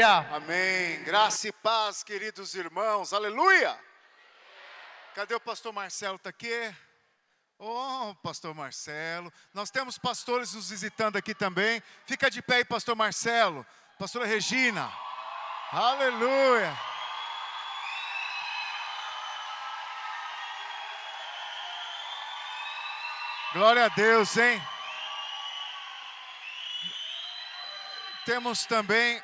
Aleluia. Amém. Graça e paz, queridos irmãos. Aleluia. Cadê o pastor Marcelo? Está aqui? Oh, pastor Marcelo. Nós temos pastores nos visitando aqui também. Fica de pé aí, pastor Marcelo. Pastora Regina. Aleluia. Glória a Deus, hein? Temos também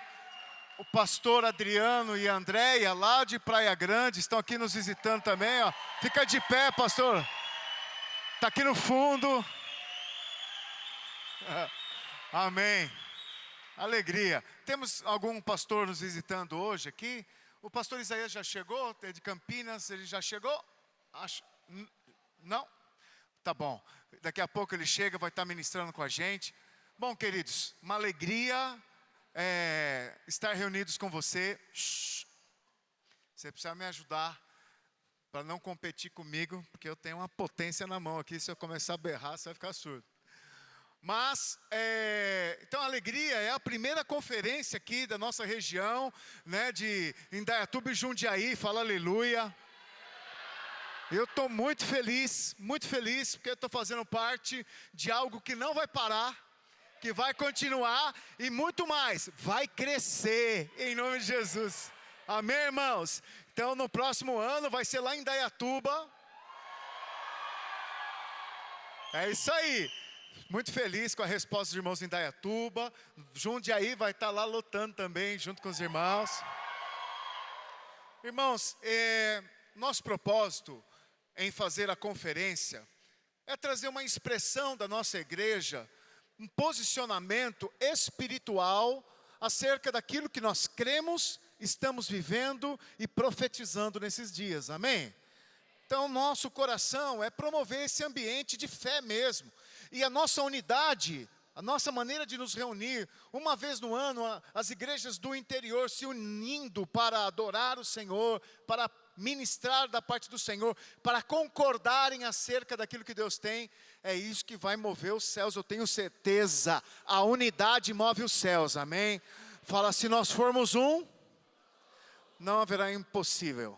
o pastor Adriano e a Andréia, lá de Praia Grande, estão aqui nos visitando também, ó. Fica de pé, pastor. Está aqui no fundo. Amém. Alegria. Temos algum pastor nos visitando hoje aqui? O pastor Isaías já chegou? É de Campinas, ele já chegou? Acho... Não? Tá bom. Daqui a pouco ele chega, vai estar ministrando com a gente. Bom, queridos, uma alegria estar reunidos com você. Você precisa me ajudar para não competir comigo, porque eu tenho uma potência na mão aqui. Se eu começar a berrar, você vai ficar surdo. Mas, então a alegria é a primeira conferência aqui da nossa região, né, de Indaiatuba e Jundiaí. Fala aleluia. Eu estou muito feliz, porque eu estou fazendo parte de algo que não vai parar, que vai continuar e muito mais, vai crescer em nome de Jesus. Amém, irmãos? Então no próximo ano vai ser lá em Indaiatuba. É isso aí. Muito feliz com a resposta dos irmãos em Indaiatuba. Jundiaí vai estar lá lutando também junto com os irmãos. Irmãos, nosso propósito em fazer a conferência é trazer uma expressão da nossa igreja, um posicionamento espiritual acerca daquilo que nós cremos, estamos vivendo e profetizando nesses dias, amém? Então nosso coração é promover esse ambiente de fé mesmo, e a nossa unidade, a nossa maneira de nos reunir, uma vez no ano, as igrejas do interior se unindo para adorar o Senhor, para ministrar da parte do Senhor, para concordarem acerca daquilo que Deus tem, é isso que vai mover os céus, eu tenho certeza, a unidade move os céus, amém? Fala, se nós formos um, não haverá impossível,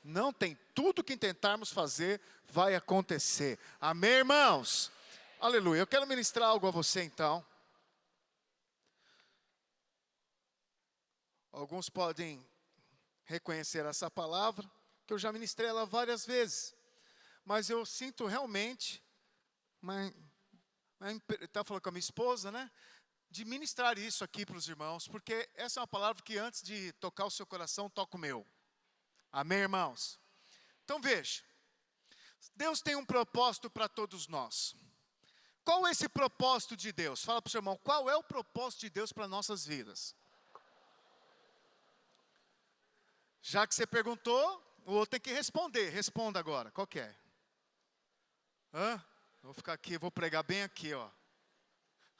não tem, tudo que tentarmos fazer, vai acontecer, amém, irmãos? Aleluia, eu quero ministrar algo a você então. Alguns podem reconhecer essa palavra, que eu já ministrei ela várias vezes, mas eu sinto realmente, estava falando com a minha esposa, né, de ministrar isso aqui para os irmãos, porque essa é uma palavra que antes de tocar o seu coração, toca o meu, amém, irmãos? Então veja, Deus tem um propósito para todos nós. Qual é esse propósito de Deus? Fala para o seu irmão, qual é o propósito de Deus para nossas vidas? Já que você perguntou, o outro tem que responder. Responda agora, qual que é? Vou ficar aqui, vou pregar bem aqui, ó.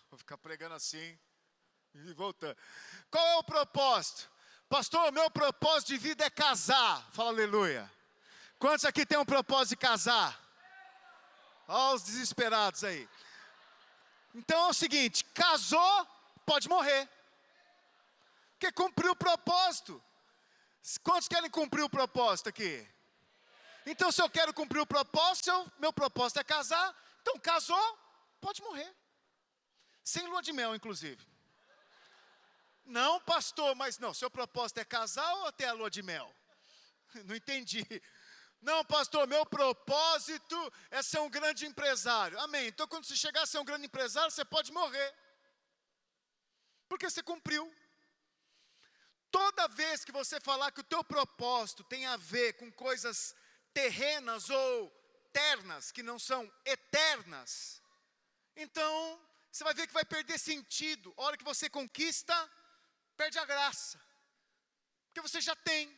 Vou ficar pregando assim e voltando. Qual é o propósito? Pastor, meu propósito de vida é casar. Fala aleluia. Quantos aqui tem um propósito de casar? Olha os desesperados aí. Então é o seguinte, casou, pode morrer. Porque cumpriu o propósito. Quantos querem cumprir o propósito aqui? Então se eu quero cumprir o propósito, meu propósito é casar, então casou, pode morrer. Sem lua de mel, inclusive. Não, pastor, mas não, seu propósito é casar ou até a lua de mel? Não entendi. Não, pastor, meu propósito é ser um grande empresário. Amém, então quando você chegar a ser um grande empresário, você pode morrer. Porque você cumpriu. Toda vez que você falar que o teu propósito tem a ver com coisas terrenas ou ternas, que não são eternas, então você vai ver que vai perder sentido. A hora que você conquista, perde a graça, porque você já tem.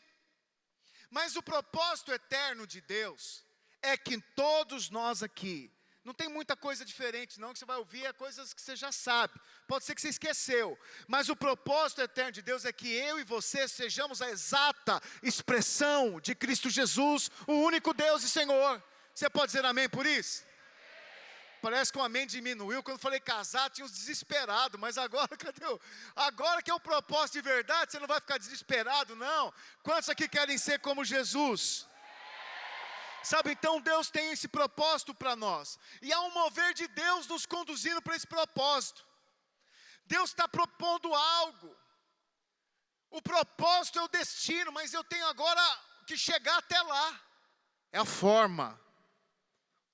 Mas o propósito eterno de Deus é que todos nós aqui, não tem muita coisa diferente não, que você vai ouvir, é coisas que você já sabe, pode ser que você esqueceu, mas o propósito eterno de Deus é que eu e você sejamos a exata expressão de Cristo Jesus, o único Deus e Senhor. Você pode dizer amém por isso? parece que o amém diminuiu. Quando eu falei casar, tinha uns desesperados. Mas agora, cadê o... Agora que é o propósito de verdade, você não vai ficar desesperado, não. Quantos aqui querem ser como Jesus? Sabe, então Deus tem esse propósito para nós. E há um mover de Deus nos conduzindo para esse propósito. Deus está propondo algo. O propósito é o destino, mas eu tenho agora que chegar até lá. É a forma.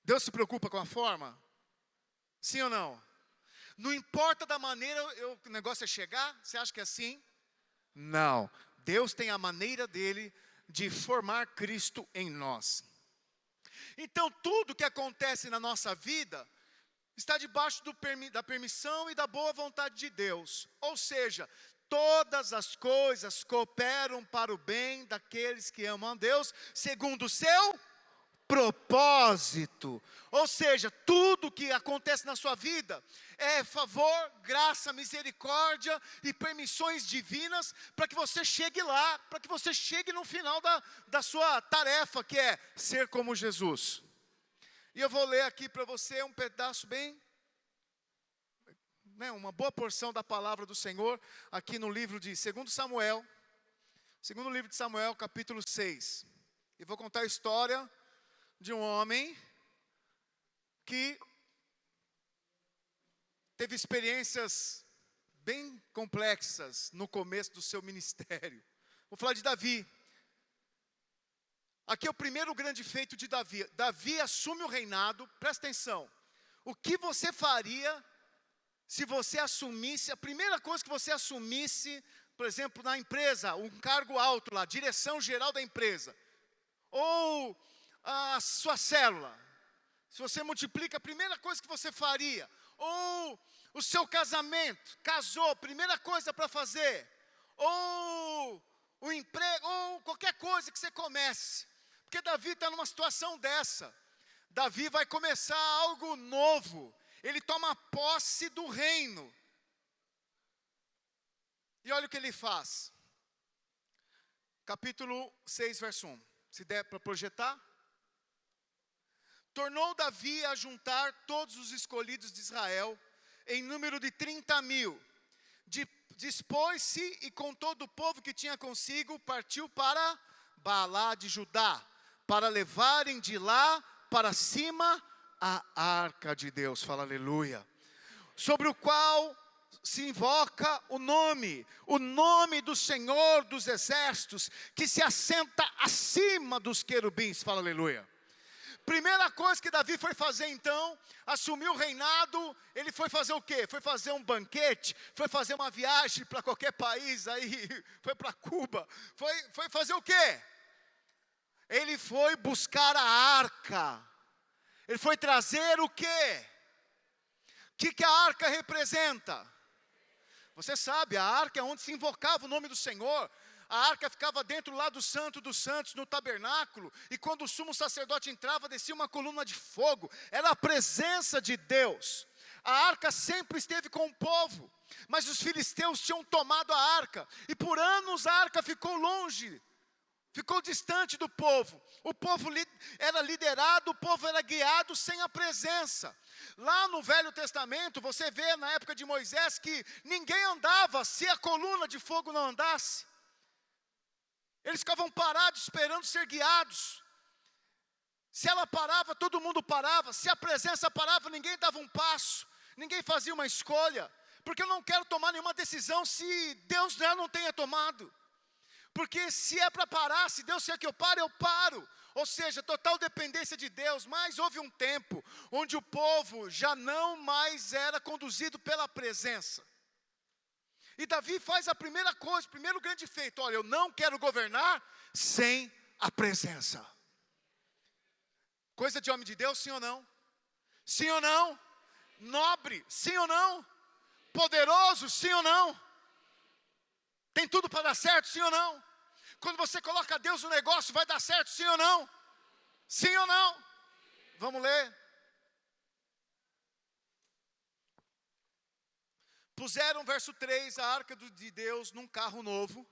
Deus se preocupa com a forma? Sim ou não? Não importa da maneira, o negócio é chegar? Você acha que é assim? Não. Deus tem a maneira dele de formar Cristo em nós. Então tudo que acontece na nossa vida está debaixo da permissão e da boa vontade de Deus. Ou seja, todas as coisas cooperam para o bem daqueles que amam a Deus, segundo o seu propósito. Ou seja, tudo que acontece na sua vida é favor, graça, misericórdia e permissões divinas para que você chegue lá, para que você chegue no final da sua tarefa, que é ser como Jesus. E eu vou ler aqui para você um pedaço bem, uma boa porção da palavra do Senhor, aqui no livro de 2 Samuel, segundo livro de Samuel, capítulo 6. E vou contar a história de um homem que teve experiências bem complexas no começo do seu ministério. Vou falar de Davi. Aqui é o primeiro grande feito de Davi. Davi assume o reinado, presta atenção. O que você faria se você assumisse, a primeira coisa que você assumisse, por exemplo, na empresa, um cargo alto lá, direção geral da empresa, ou a sua célula, se você multiplica, a primeira coisa que você faria, ou o seu casamento, casou, primeira coisa para fazer, ou o emprego, ou qualquer coisa que você comece, porque Davi está numa situação dessa. Davi vai começar algo novo, ele toma posse do reino, e olha o que ele faz, capítulo 6, verso 1, se der para projetar. Tornou Davi a juntar todos os escolhidos de Israel, em número de 30.000. Dispôs-se e com todo o povo que tinha consigo, partiu para Baalá de Judá, para levarem de lá para cima a arca de Deus, fala aleluia, sobre o qual se invoca o nome do Senhor dos exércitos, que se assenta acima dos querubins, fala aleluia. Primeira coisa que Davi foi fazer então, assumiu o reinado, ele foi fazer o quê? Foi fazer um banquete, foi fazer uma viagem para qualquer país, aí foi para Cuba, foi fazer o quê? Ele foi buscar a arca, ele foi trazer o quê? O que a arca representa? Você sabe, a arca é onde se invocava o nome do Senhor. A arca ficava dentro lá do Santo dos Santos, no tabernáculo, e quando o sumo sacerdote entrava, descia uma coluna de fogo, era a presença de Deus. A arca sempre esteve com o povo, mas os filisteus tinham tomado a arca, e por anos a arca ficou longe, ficou distante do povo. O povo era liderado, o povo era guiado sem a presença. Lá no Velho Testamento, você vê na época de Moisés que ninguém andava se a coluna de fogo não andasse. Eles ficavam parados esperando ser guiados. Se ela parava, todo mundo parava. Se a presença parava, ninguém dava um passo, ninguém fazia uma escolha. Porque eu não quero tomar nenhuma decisão se Deus já não tenha tomado. Porque se é para parar, se Deus quer que eu pare, eu paro. Ou seja, total dependência de Deus. Mas houve um tempo onde o povo já não mais era conduzido pela presença. E Davi faz a primeira coisa, o primeiro grande feito. Olha, eu não quero governar sem a presença. Coisa de homem de Deus, sim ou não? Sim ou não? Nobre, sim ou não? Poderoso, sim ou não? Tem tudo para dar certo, sim ou não? Quando você coloca Deus no negócio, vai dar certo, sim ou não? Sim ou não? Vamos ler. Puseram, verso 3, a arca de Deus num carro novo,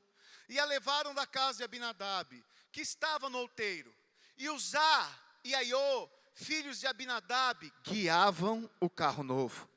e a levaram da casa de Abinadab, que estava no outeiro. E Uzá e Aiô, filhos de Abinadab, guiavam o carro novo.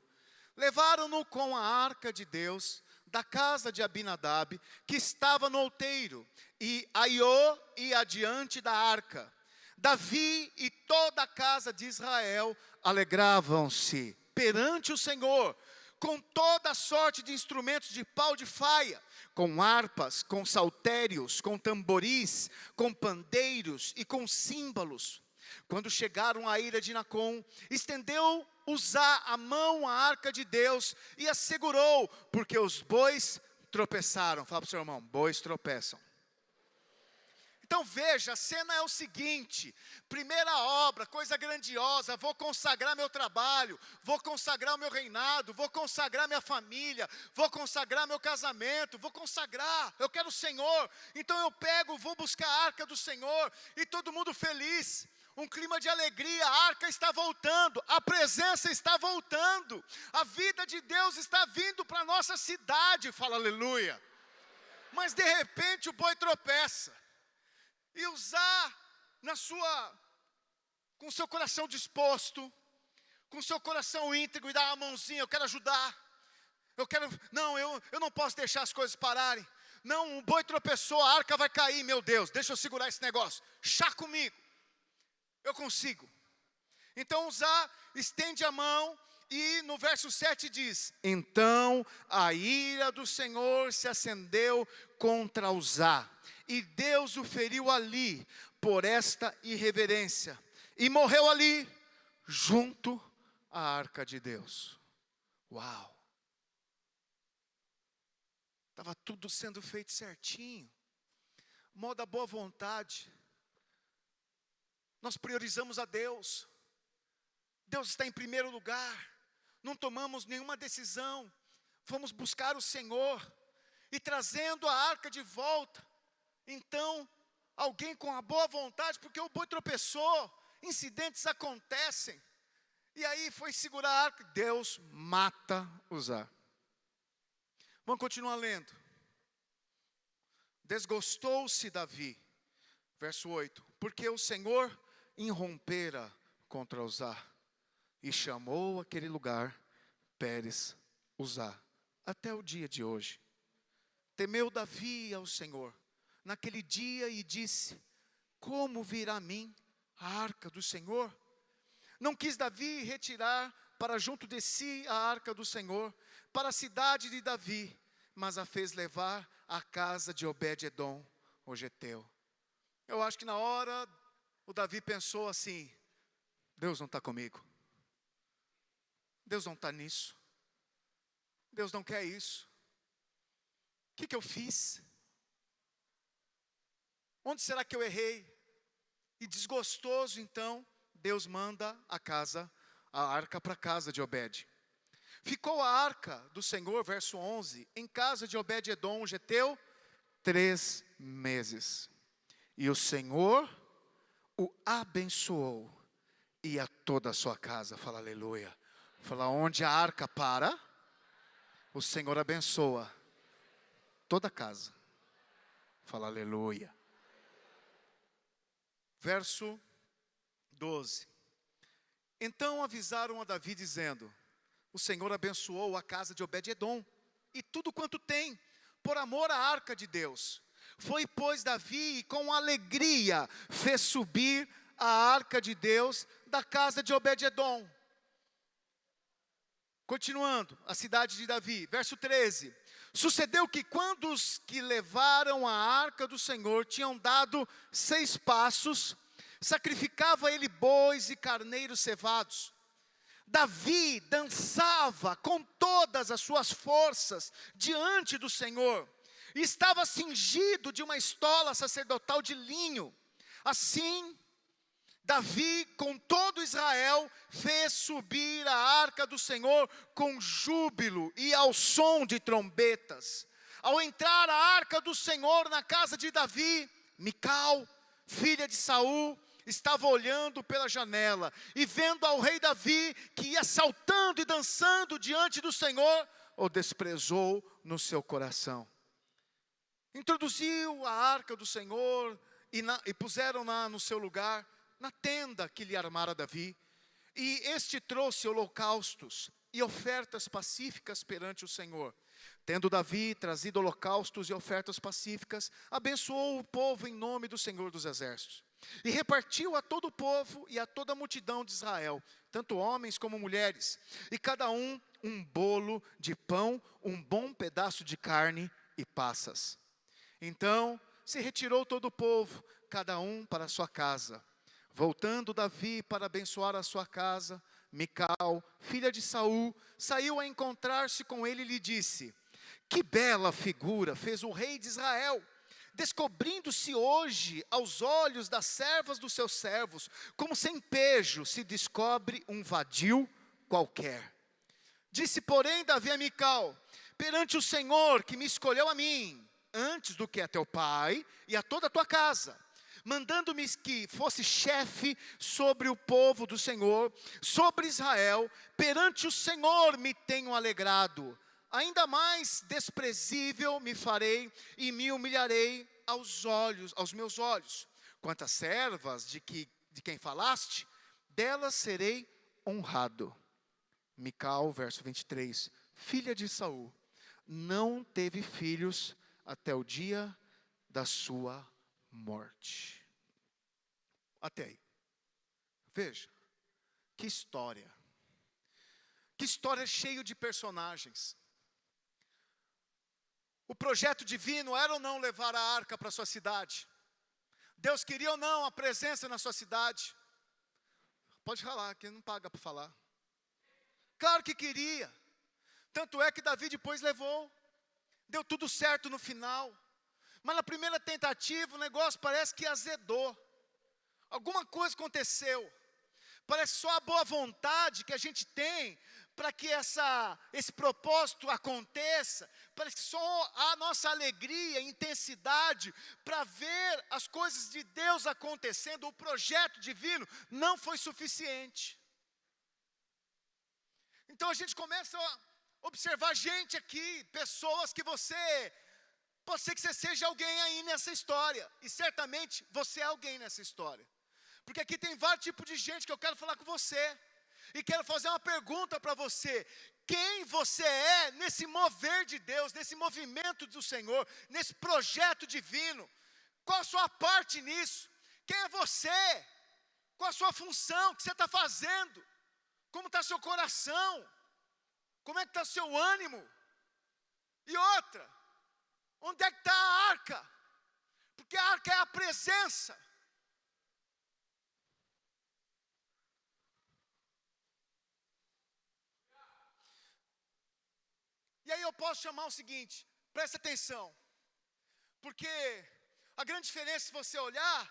Levaram-no com a arca de Deus da casa de Abinadab, que estava no outeiro, e Aiô ia adiante da arca. Davi e toda a casa de Israel alegravam-se perante o Senhor, com toda sorte de instrumentos de pau de faia, com harpas, com saltérios, com tamboris, com pandeiros e com símbolos. Quando chegaram à ira de Nacon, estendeu Uzá a mão à arca de Deus e a segurou, porque os bois tropeçaram. Fala para o seu irmão, bois tropeçam. Então veja, a cena é o seguinte: primeira obra, coisa grandiosa, vou consagrar meu trabalho, vou consagrar o meu reinado, vou consagrar minha família, vou consagrar meu casamento, vou consagrar, eu quero o Senhor. Então eu pego, vou buscar a arca do Senhor, e todo mundo feliz. Um clima de alegria, a arca está voltando, a presença está voltando, a vida de Deus está vindo para a nossa cidade, fala aleluia. Mas de repente o boi tropeça, e Uzá, com seu coração disposto, com seu coração íntegro, e dá uma mãozinha, eu quero ajudar, eu não posso deixar as coisas pararem, não, o boi tropeçou, a arca vai cair, meu Deus, deixa eu segurar esse negócio, chá comigo. Eu consigo. Então Uzá estende a mão e no verso 7 diz: então a ira do Senhor se acendeu contra Uzá, e Deus o feriu ali por esta irreverência, e morreu ali junto à arca de Deus. Uau! Estava tudo sendo feito certinho, modo da boa vontade. Nós priorizamos a Deus, Deus está em primeiro lugar, não tomamos nenhuma decisão, fomos buscar o Senhor, e trazendo a arca de volta, então, alguém com a boa vontade, porque o boi tropeçou, incidentes acontecem, e aí foi segurar a arca, Deus mata Uzá. Vamos continuar lendo. Desgostou-se Davi, verso 8, porque o Senhor irrompera contra Uzá, e chamou aquele lugar Pérez Uzá, até o dia de hoje. Temeu Davi ao Senhor naquele dia e disse: como virá a mim a arca do Senhor? Não quis Davi retirar para junto de si a arca do Senhor, para a cidade de Davi, mas a fez levar à casa de Obed-edom, o geteu. Eu acho que na hora o Davi pensou assim: Deus não está comigo, Deus não está nisso, Deus não quer isso. O que eu fiz? Onde será que eu errei? E desgostoso então, Deus manda a arca para a casa de Obed. Ficou a arca do Senhor, verso 11, em casa de Obed-edom, o geteu, 3 meses. E o Senhor o abençoou, e a toda a sua casa. Fala aleluia. Fala, onde a arca para, o Senhor abençoa toda a casa. Fala aleluia. Verso 12. Então avisaram a Davi dizendo: o Senhor abençoou a casa de Obed-edom e tudo quanto tem, por amor à arca de Deus. Foi, pois, Davi, e com alegria fez subir a arca de Deus da casa de Obed-edom. Continuando, a cidade de Davi, verso 13. Sucedeu que quando os que levaram a arca do Senhor tinham dado 6 passos, sacrificava ele bois e carneiros cevados. Davi dançava com todas as suas forças diante do Senhor, e estava cingido de uma estola sacerdotal de linho. Assim, Davi, com todo Israel, fez subir a arca do Senhor com júbilo e ao som de trombetas. Ao entrar a arca do Senhor na casa de Davi, Mical, filha de Saul, estava olhando pela janela, e vendo ao rei Davi, que ia saltando e dançando diante do Senhor, o desprezou no seu coração. Introduziu a arca do Senhor, e puseram-na no seu lugar, na tenda que lhe armara Davi, e este trouxe holocaustos e ofertas pacíficas perante o Senhor. Tendo Davi trazido holocaustos e ofertas pacíficas, abençoou o povo em nome do Senhor dos Exércitos. E repartiu a todo o povo e a toda a multidão de Israel, tanto homens como mulheres, e cada um bolo de pão, um bom pedaço de carne e passas. Então se retirou todo o povo, cada um para a sua casa. Voltando Davi para abençoar a sua casa, Mical, filha de Saul, saiu a encontrar-se com ele e lhe disse: que bela figura fez o rei de Israel, descobrindo-se hoje aos olhos das servas dos seus servos, como sem pejo se descobre um vadio qualquer. Disse, porém, Davi a Mical: perante o Senhor que me escolheu a mim, antes do que a teu pai e a toda a tua casa, mandando-me que fosse chefe sobre o povo do Senhor, sobre Israel, perante o Senhor me tenho alegrado. Ainda mais desprezível me farei e me humilharei aos meus olhos. Quantas servas de quem falaste, delas serei honrado. Mical, verso 23, filha de Saul, não teve filhos até o dia da sua morte. Até aí. Veja, que história. Que história cheia de personagens. O projeto divino era ou não levar a arca para a sua cidade? Deus queria ou não a presença na sua cidade? Pode falar, que não paga para falar. Claro que queria. Tanto é que Davi depois levou. Deu tudo certo no final. Mas na primeira tentativa o negócio parece que azedou. Alguma coisa aconteceu. Parece só a boa vontade que a gente tem para que esse propósito aconteça. Parece que só a nossa alegria, intensidade para ver as coisas de Deus acontecendo, o projeto divino, não foi suficiente. Então a gente começa a observar gente aqui, pessoas que pode ser que você seja alguém aí nessa história, e certamente você é alguém nessa história. Porque aqui tem vários tipos de gente que eu quero falar com você. E quero fazer uma pergunta para você. Quem você é nesse mover de Deus, nesse movimento do Senhor, nesse projeto divino? Qual a sua parte nisso? Quem é você? Qual a sua função? O que você está fazendo? Como está seu coração? Como é que está seu ânimo? E outra, onde é que está a arca? Porque a arca é a presença. E aí eu posso chamar o seguinte, presta atenção, porque a grande diferença, se você olhar,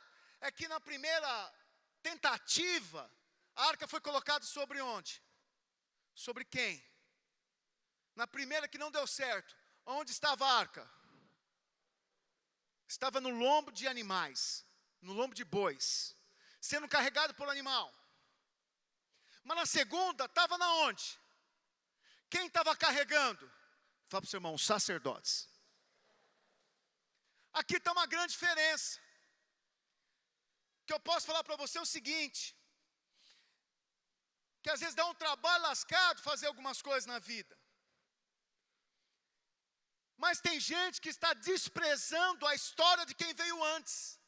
é que na primeira tentativa, a arca foi colocada sobre onde? Sobre quem? Na primeira que não deu certo, onde estava a arca? Estava no lombo de animais, no lombo de bois, sendo carregado por animal. Mas na segunda, estava na onde? Quem estava carregando? Fala para o seu irmão, os sacerdotes. Aqui está uma grande diferença. Que eu posso falar para você o seguinte, que às vezes dá um trabalho lascado fazer algumas coisas na vida. Mas tem gente que está desprezando a história de quem veio antes.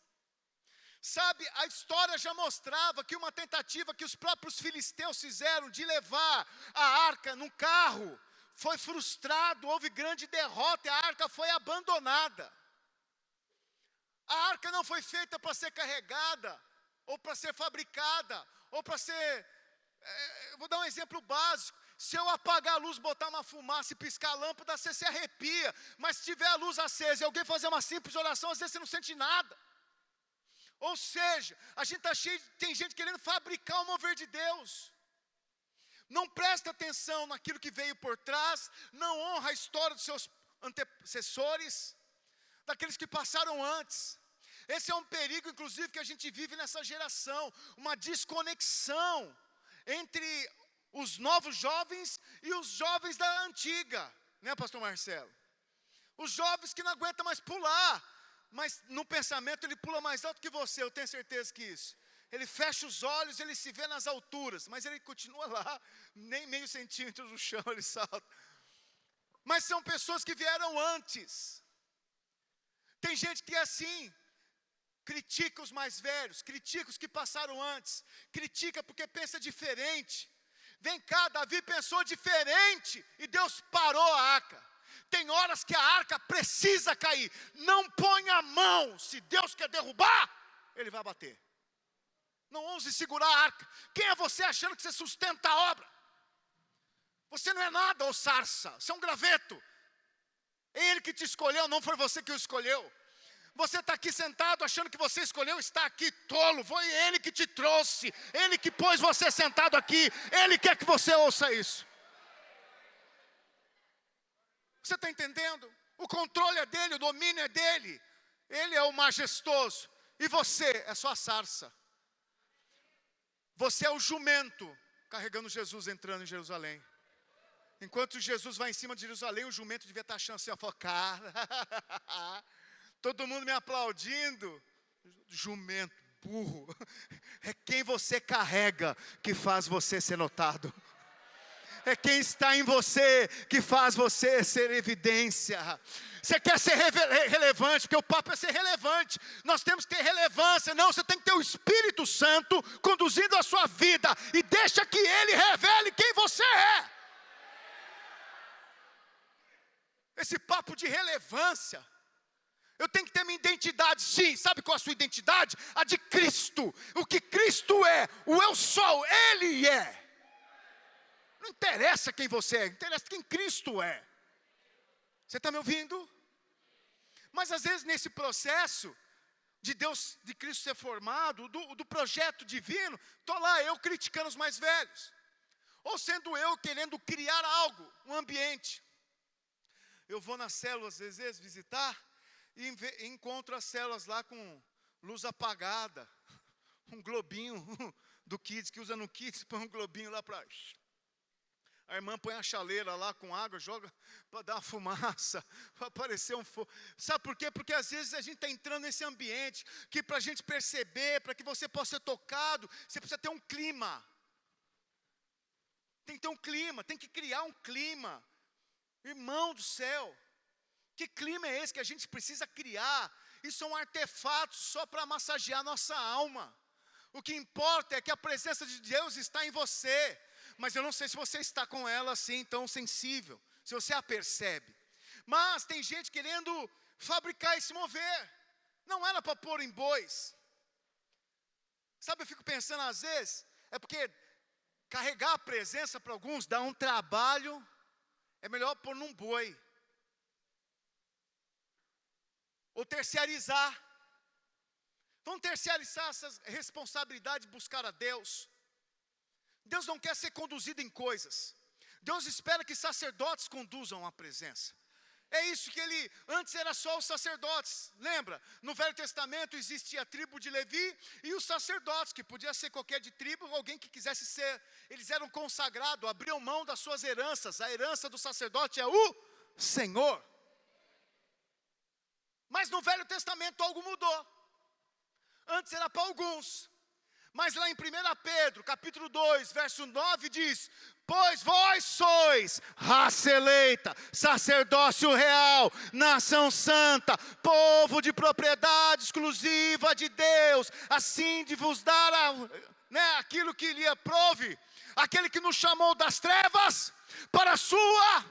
Sabe, a história já mostrava que uma tentativa que os próprios filisteus fizeram de levar a arca num carro, foi frustrado, houve grande derrota e a arca foi abandonada. A arca não foi feita para ser carregada, ou para ser fabricada, ou para ser... vou dar um exemplo básico. Se eu apagar a luz, botar uma fumaça e piscar a lâmpada, você se arrepia. Mas se tiver a luz acesa e alguém fazer uma simples oração, às vezes você não sente nada. Ou seja, a gente está cheio, tem gente querendo fabricar o mover de Deus. Não presta atenção naquilo que veio por trás, não honra a história dos seus antecessores, daqueles que passaram antes. Esse é um perigo, inclusive, que a gente vive nessa geração, uma desconexão entre os novos jovens e os jovens da antiga, né, pastor Marcelo? Os jovens que não aguentam mais pular, mas no pensamento ele pula mais alto que você, eu tenho certeza que isso. Ele fecha os olhos, ele se vê nas alturas, mas ele continua lá, nem meio centímetro do chão ele salta. Mas são pessoas que vieram antes. Tem gente que é assim, critica os mais velhos, critica os que passaram antes, critica porque pensa diferente. Vem cá, Davi pensou diferente e Deus parou a arca. Tem horas que a arca precisa cair. Não ponha a mão, se Deus quer derrubar, Ele vai bater. Não ouse segurar a arca. Quem é você achando que você sustenta a obra? Você não é nada, ô sarça, você é um graveto. É Ele que te escolheu, não foi você que o escolheu. Você está aqui sentado achando que você escolheu estar aqui, tolo. Foi Ele que te trouxe, Ele que pôs você sentado aqui. Ele quer que você ouça isso. Você está entendendo? O controle é dele, o domínio é dele. Ele é o majestoso. E você é só a sarça. Você é o jumento carregando Jesus entrando em Jerusalém. Enquanto Jesus vai em cima de Jerusalém, o jumento devia estar achando assim, ó, cara, todo mundo me aplaudindo. Jumento, burro. É quem você carrega que faz você ser notado. É quem está em você que faz você ser evidência. Você quer ser relevante, porque o papo é ser relevante. Nós temos que ter relevância. Não, você tem que ter o Espírito Santo conduzindo a sua vida. E deixa que Ele revele quem você é. Esse papo de relevância. Eu tenho que ter minha identidade, sim. Sabe qual é a sua identidade? A de Cristo. O que Cristo é, o eu sou, Ele é. Não interessa quem você é, interessa quem Cristo é. Você está me ouvindo? Mas às vezes nesse processo de Deus, de Cristo ser formado, do projeto divino, estou lá eu criticando os mais velhos. Ou sendo eu querendo criar algo, um ambiente. Eu vou nas células às vezes visitar e encontro as células lá com luz apagada. Um globinho do Kids, que usa no Kids, põe um globinho lá para... A irmã põe a chaleira lá com água, joga para dar uma fumaça, para aparecer um fogo. Sabe por quê? Porque às vezes a gente está entrando nesse ambiente, que para a gente perceber, para que você possa ser tocado, você precisa ter um clima. Tem que ter um clima, tem que criar um clima. Irmão do céu, que clima é esse que a gente precisa criar? Isso é um artefato só para massagear nossa alma. O que importa é que a presença de Deus está em você. Mas eu não sei se você está com ela assim tão sensível, se você a percebe. Mas tem gente querendo fabricar e se mover. Não era para pôr em bois. Sabe, eu fico pensando às vezes, é porque carregar a presença para alguns dá um trabalho, é melhor pôr num boi. Ou terciarizar. Vamos terciarizar essa responsabilidade de buscar a Deus. Deus não quer ser conduzido em coisas. Deus espera que sacerdotes conduzam a presença. É isso que Ele, antes era só os sacerdotes. Lembra? No Velho Testamento existia a tribo de Levi e os sacerdotes, que podia ser qualquer de tribo, alguém que quisesse ser. Eles eram consagrados, abriam mão das suas heranças. A herança do sacerdote é o Senhor. Mas no Velho Testamento algo mudou. Antes era para alguns. Mas lá em 1 Pedro, capítulo 2, verso 9 diz: pois vós sois raça eleita, sacerdócio real, nação santa, povo de propriedade exclusiva de Deus, assim de vos dar aquilo que lhe aprove, aquele que nos chamou das trevas para a sua.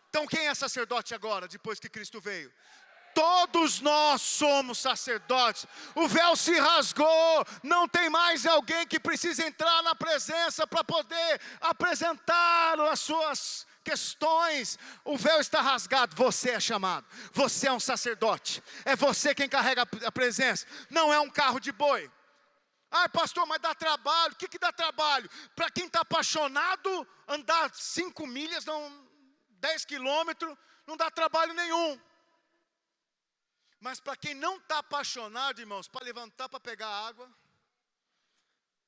Então quem é sacerdote agora, depois que Cristo veio? Todos nós somos sacerdotes. O véu se rasgou. Não tem mais alguém que precisa entrar na presença para poder apresentar as suas questões. O véu está rasgado. Você é chamado. Você é um sacerdote. É você quem carrega a presença. Não é um carro de boi. Ah, pastor, mas dá trabalho. O que dá trabalho? Para quem está apaixonado, andar 5 milhas, 10 quilômetros, não dá trabalho nenhum. Mas para quem não está apaixonado, irmãos, para levantar para pegar água.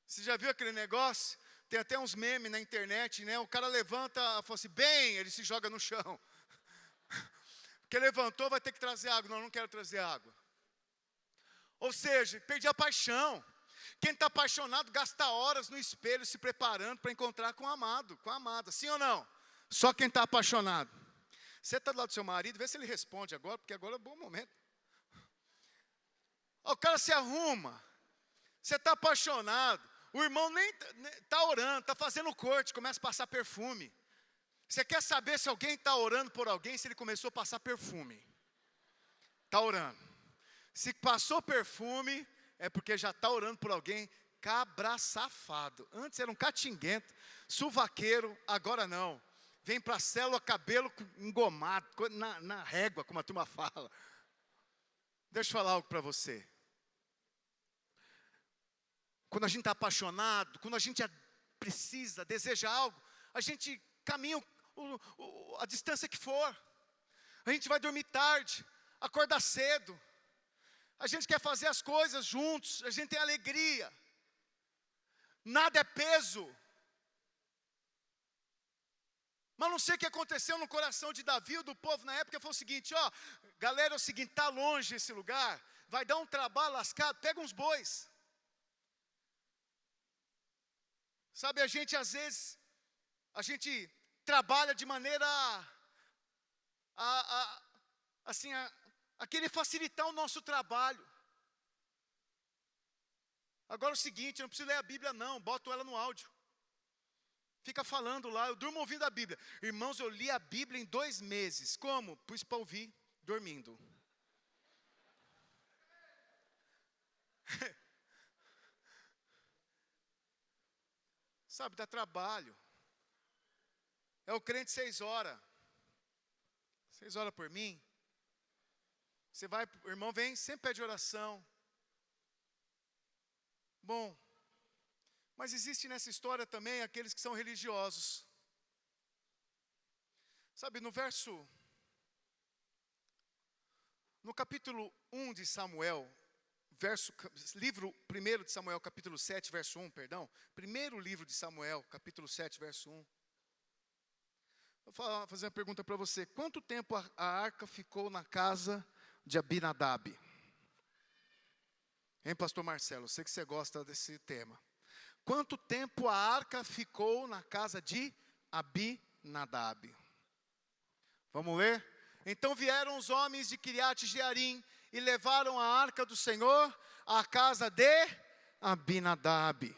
Você já viu aquele negócio? Tem até uns memes na internet, né? O cara levanta, fala assim, bem, ele se joga no chão. Porque levantou, vai ter que trazer água. Não quero trazer água. Ou seja, perdi a paixão. Quem está apaixonado gasta horas no espelho se preparando para encontrar com o amado, com a amada. Sim ou não? Só quem está apaixonado. Você está do lado do seu marido, vê se ele responde agora, porque agora é um bom momento. O cara se arruma, você está apaixonado, o irmão nem está orando, está fazendo corte, começa a passar perfume. Você quer saber se alguém está orando por alguém, se ele começou a passar perfume? Está orando. Se passou perfume, é porque já está orando por alguém. Cabra safado. Antes era um catinguento, suvaqueiro, agora não. Vem para a célula, cabelo engomado, na régua, como a turma fala. Deixa eu falar algo para você. Quando a gente está apaixonado, quando a gente precisa, deseja algo, a gente caminha a distância que for. A gente vai dormir tarde, acordar cedo. A gente quer fazer as coisas juntos, a gente tem alegria. Nada é peso. Mas não sei o que aconteceu no coração de Davi, do povo na época, foi o seguinte, ó, galera, é o seguinte, está longe esse lugar, vai dar um trabalho lascado, pega uns bois. Sabe, a gente às vezes, a gente trabalha de maneira a querer facilitar o nosso trabalho. Agora é o seguinte, eu não preciso ler a Bíblia não, boto ela no áudio. Fica falando lá, eu durmo ouvindo a Bíblia. Irmãos, eu li a Bíblia em 2 meses. Como? Pus para ouvir, dormindo. Sabe, dá trabalho. É o crente 6 horas. 6 horas por mim. Você vai, o irmão vem, sempre pede oração. Bom, mas existe nessa história também aqueles que são religiosos. Sabe, no capítulo 1 de Samuel, livro 1 de Samuel, capítulo 7, verso 1, perdão. Primeiro livro de Samuel, capítulo 7, verso 1. Vou fazer uma pergunta para você. Quanto tempo a arca ficou na casa de Abinadab? Hein, pastor Marcelo? Eu sei que você gosta desse tema. Quanto tempo a arca ficou na casa de Abinadab? Vamos ler? Então vieram os homens de Kiriat Jearim e levaram a arca do Senhor à casa de Abinadab,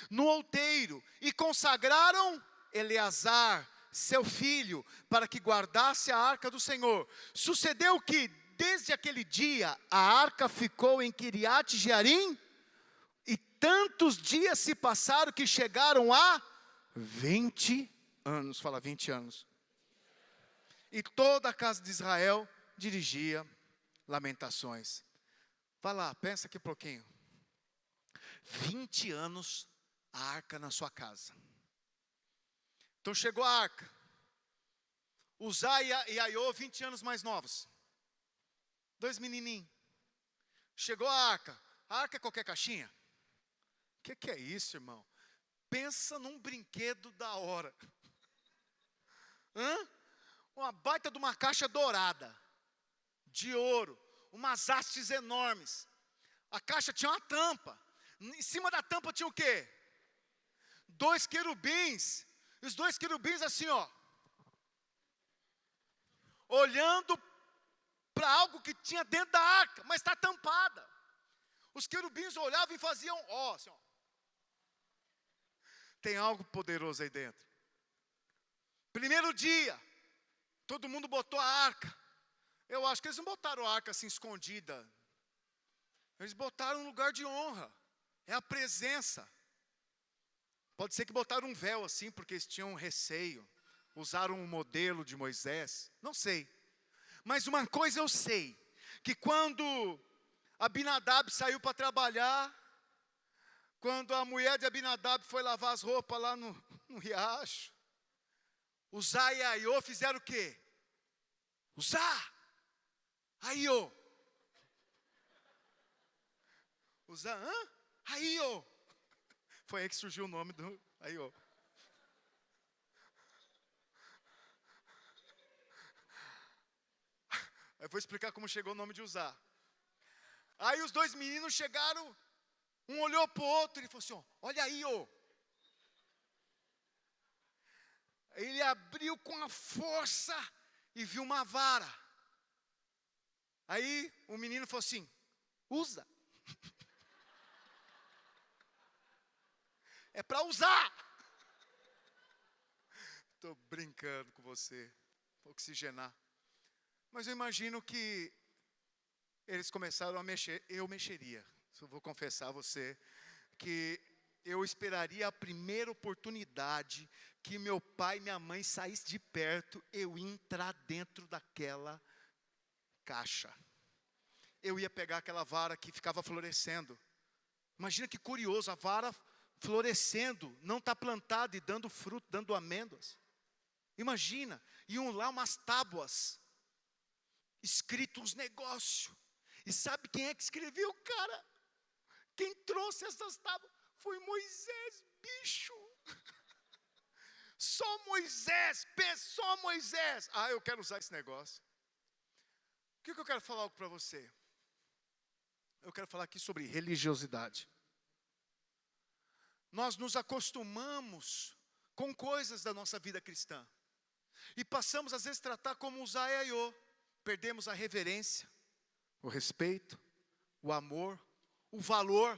no outeiro, e consagraram Eleazar, seu filho, para que guardasse a arca do Senhor. Sucedeu que, desde aquele dia, a arca ficou em Kiriat Jearim, e tantos dias se passaram que chegaram a 20 anos. Fala 20 anos. E toda a casa de Israel dirigia lamentações. Vai lá, pensa aqui um pouquinho. 20 anos a arca na sua casa. Então chegou a arca. Uzá e Aiô, 20 anos mais novos. 2 menininhos. Chegou a arca. A arca é qualquer caixinha? O que é isso, irmão? Pensa num brinquedo da hora. Uma baita de uma caixa dourada, de ouro, umas hastes enormes. A caixa tinha uma tampa. Em cima da tampa tinha o quê? 2 querubins. E os 2 querubins assim, ó, olhando para algo que tinha dentro da arca, mas está tampada. Os querubins olhavam e faziam, ó, assim, ó. Tem algo poderoso aí dentro. Primeiro dia, todo mundo botou a arca. Eu acho que eles não botaram a arca assim escondida. Eles botaram um lugar de honra. É a presença. Pode ser que botaram um véu assim, porque eles tinham receio. Usaram um modelo de Moisés. Não sei. Mas uma coisa eu sei. Que quando Abinadab saiu para trabalhar, quando a mulher de Abinadab foi lavar as roupas lá no riacho, Uzá e Aiô fizeram o quê? Uzá, Aiô. Uzá, Aiô. Foi aí que surgiu o nome do Aiô. Eu vou explicar como chegou o nome de Uzá. Aí os dois meninos chegaram, um olhou para o outro e falou assim, ó, olha aí, ô. Ele abriu com a força e viu uma vara. Aí o menino falou assim, usa. É para usar. Estou brincando com você, oxigenar. Mas eu imagino que eles começaram a mexer, eu mexeria. Eu vou confessar a você que eu esperaria a primeira oportunidade que meu pai e minha mãe saíssem de perto, eu ia entrar dentro daquela caixa. Eu ia pegar aquela vara que ficava florescendo. Imagina que curioso, a vara florescendo, não está plantada e dando fruto, dando amêndoas. Imagina, iam lá umas tábuas, escrito uns negócios. E sabe quem é que escreveu, cara? Quem trouxe essas tábuas foi Moisés, bicho. Só Moisés, só Moisés. Ah, eu quero usar esse negócio. O que eu quero falar para você? Eu quero falar aqui sobre religiosidade. Nós nos acostumamos com coisas da nossa vida cristã. E passamos às vezes a tratar como usar e aiô. Perdemos a reverência, o respeito, o amor, o valor.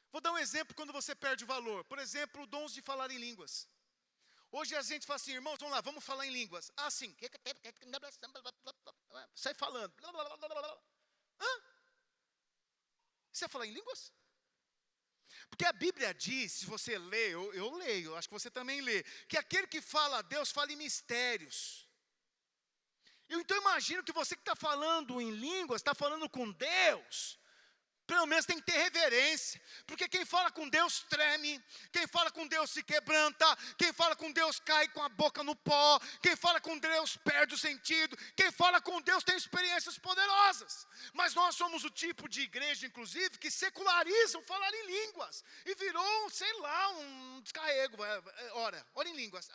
Vou dar um exemplo quando você perde o valor. Por exemplo, dons de falar em línguas. Hoje a gente fala assim, irmãos, vamos lá, vamos falar em línguas. Ah, sim. Sai falando. Hã? Você vai falar em línguas? Porque a Bíblia diz, se você lê, eu leio, acho que você também lê, que aquele que fala a Deus fala em mistérios. Eu então imagino que você que está falando em línguas, está falando com Deus, pelo menos tem que ter reverência, porque quem fala com Deus treme, quem fala com Deus se quebranta, quem fala com Deus cai com a boca no pó, quem fala com Deus perde o sentido, quem fala com Deus tem experiências poderosas. Mas nós somos o tipo de igreja, inclusive, que secularizam falar em línguas, e virou, sei lá, um descarrego, ora em línguas.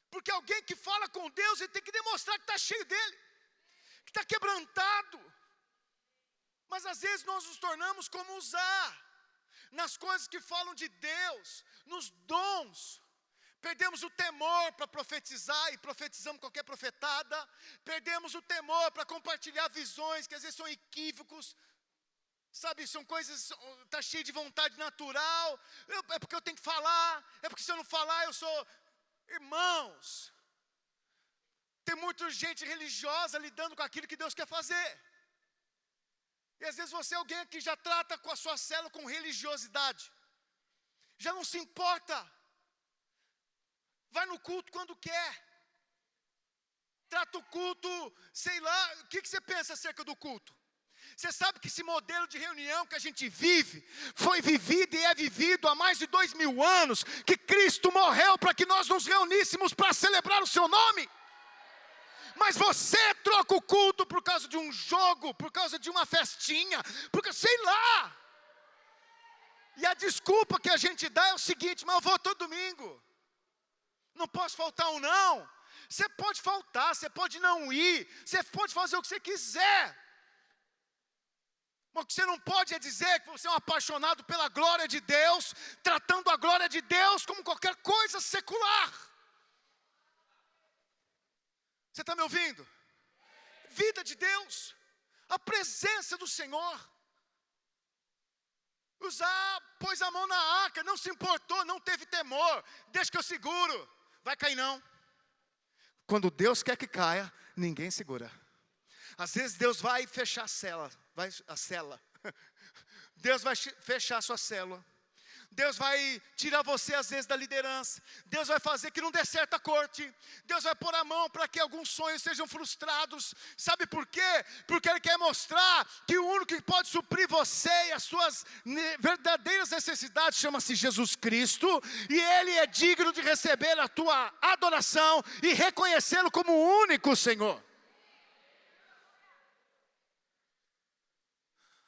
Porque alguém que fala com Deus, ele tem que demonstrar que está cheio dele, que está quebrantado. Mas às vezes nós nos tornamos como usar, nas coisas que falam de Deus, nos dons. Perdemos o temor para profetizar e profetizamos qualquer profetada. Perdemos o temor para compartilhar visões que às vezes são equívocos. Sabe, são coisas, está cheio de vontade natural. É porque eu tenho que falar, é porque se eu não falar eu sou... Irmãos, tem muita gente religiosa lidando com aquilo que Deus quer fazer. E às vezes você é alguém que já trata com a sua célula com religiosidade. Já não se importa. Vai no culto quando quer. Trata o culto, sei lá, o que você pensa acerca do culto? Você sabe que esse modelo de reunião que a gente vive, foi vivido e é vivido há mais de 2000 anos, que Cristo morreu para que nós nos reuníssemos para celebrar o seu nome. Mas você troca o culto por causa de um jogo, por causa de uma festinha, porque sei lá. E a desculpa que a gente dá é o seguinte, mas eu vou todo domingo. Não posso faltar um não. Você pode faltar, você pode não ir, você pode fazer o que você quiser. Mas o que você não pode é dizer que você é um apaixonado pela glória de Deus, tratando a glória de Deus como qualquer coisa secular. Você está me ouvindo? Vida de Deus, a presença do Senhor. Pôs a mão na arca, não se importou, não teve temor. Deixa que eu seguro. Vai cair não. Quando Deus quer que caia, ninguém segura. Às vezes Deus vai fechar a cela. Deus vai fechar a sua célula. Deus vai tirar você às vezes da liderança. Deus vai fazer que não dê certo a corte. Deus vai pôr a mão para que alguns sonhos sejam frustrados. Sabe por quê? Porque Ele quer mostrar que o único que pode suprir você e as suas verdadeiras necessidades chama-se Jesus Cristo. E Ele é digno de receber a tua adoração e reconhecê-lo como o único Senhor.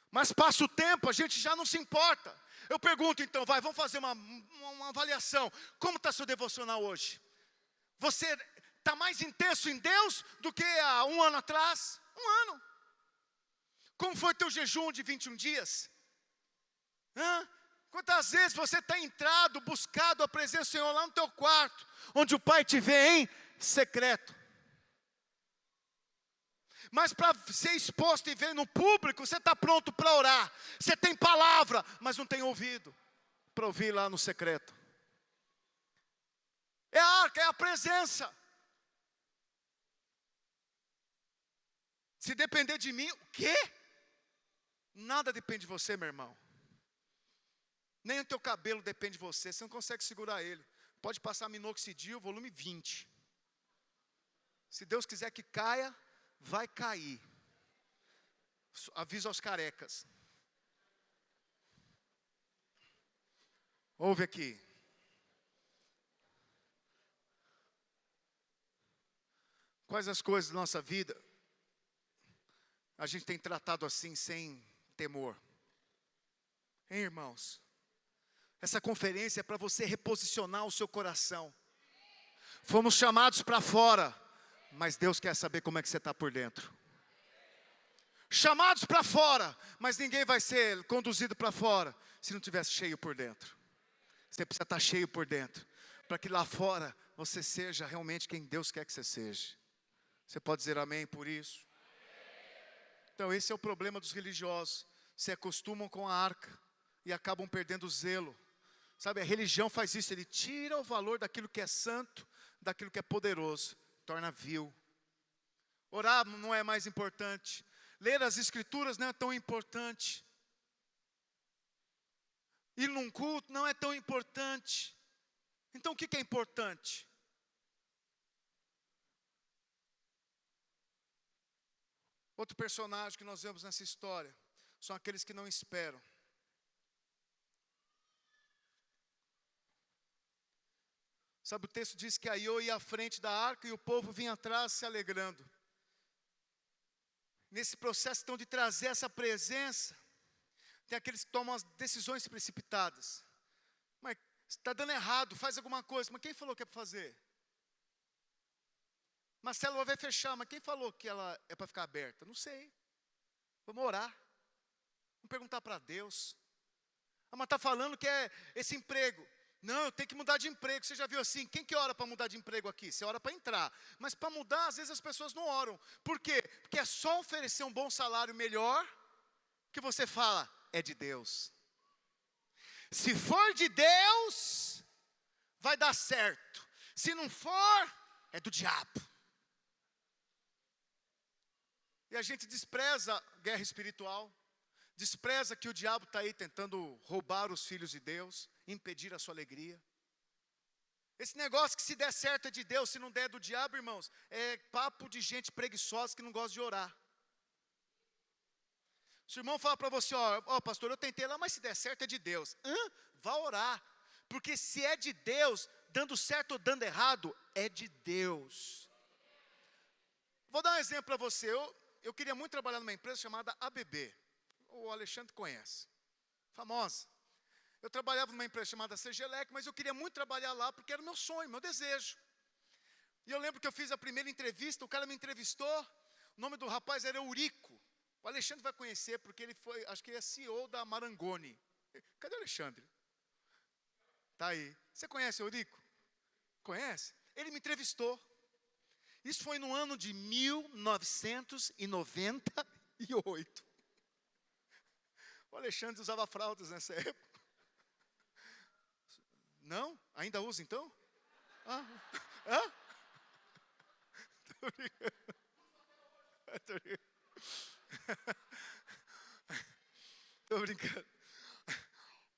Mas passa o tempo, a gente já não se importa. Eu pergunto então, vamos fazer uma avaliação. Como está seu devocional hoje? Você está mais intenso em Deus do que há um ano atrás? Um ano. Como foi teu jejum de 21 dias? Quantas vezes você está entrado, buscado a presença do Senhor lá no teu quarto, onde o Pai te vê em secreto? Mas para ser exposto e ver no público, você está pronto para orar. Você tem palavra, mas não tem ouvido para ouvir lá no secreto. É a arca, é a presença. Se depender de mim, o quê? Nada depende de você, meu irmão. Nem o teu cabelo depende de você, você não consegue segurar ele. Pode passar minoxidil, volume 20. Se Deus quiser que caia, vai cair. Aviso aos carecas. Ouve aqui. Quais as coisas da nossa vida a gente tem tratado assim, sem temor? Hein, irmãos? Essa conferência é para você reposicionar o seu coração. Fomos chamados para fora, mas Deus quer saber como é que você está por dentro. Chamados para fora, mas ninguém vai ser conduzido para fora se não estiver cheio por dentro. Você precisa estar cheio por dentro, para que lá fora você seja realmente quem Deus quer que você seja. Você pode dizer amém por isso? Então esse é o problema dos religiosos. Se acostumam com a arca e acabam perdendo o zelo. Sabe, a religião faz isso, ele tira o valor daquilo que é santo, daquilo que é poderoso, torna vil. Orar não é mais importante. Ler as escrituras não é tão importante. Ir num culto não é tão importante. Então o que é importante? Outro personagem que nós vemos nessa história são aqueles que não esperam. Sabe, o texto diz que Aiô ia à frente da arca e o povo vinha atrás se alegrando. Nesse processo então de trazer essa presença, tem aqueles que tomam as decisões precipitadas. Mas está dando errado, faz alguma coisa. Mas quem falou que é para fazer? Mas a célula vai fechar, mas quem falou que ela é para ficar aberta? Não sei. Vamos orar. Vamos perguntar para Deus. Mas está falando que é esse emprego. Não, eu tenho que mudar de emprego. Você já viu assim? Quem que ora para mudar de emprego aqui? Você ora para entrar. Mas para mudar, às vezes as pessoas não oram. Por quê? Porque é só oferecer um bom salário melhor que você fala, é de Deus. Se for de Deus, vai dar certo. Se não for, é do diabo. E a gente despreza a guerra espiritual, despreza que o diabo está aí tentando roubar os filhos de Deus, impedir a sua alegria. Esse negócio que se der certo é de Deus, se não der é do diabo, irmãos, é papo de gente preguiçosa que não gosta de orar. Se o irmão fala para você, ó pastor, eu tentei lá, mas se der certo é de Deus. Vá orar, porque se é de Deus, dando certo ou dando errado, é de Deus. Vou dar um exemplo para você. Eu queria muito trabalhar numa empresa chamada ABB. O Alexandre conhece. Famosa. Eu trabalhava numa empresa chamada CGLEC, mas eu queria muito trabalhar lá porque era o meu sonho, meu desejo. E eu lembro que eu fiz a primeira entrevista, o cara me entrevistou, o nome do rapaz era Eurico. O Alexandre vai conhecer porque ele foi, acho que ele é CEO da Marangoni. Cadê o Alexandre? Está aí. Você conhece o Eurico? Conhece? Ele me entrevistou. Isso foi no ano de 1998. O Alexandre usava fraldas nessa época. Não? Ainda usa então? Tô brincando. Tô brincando.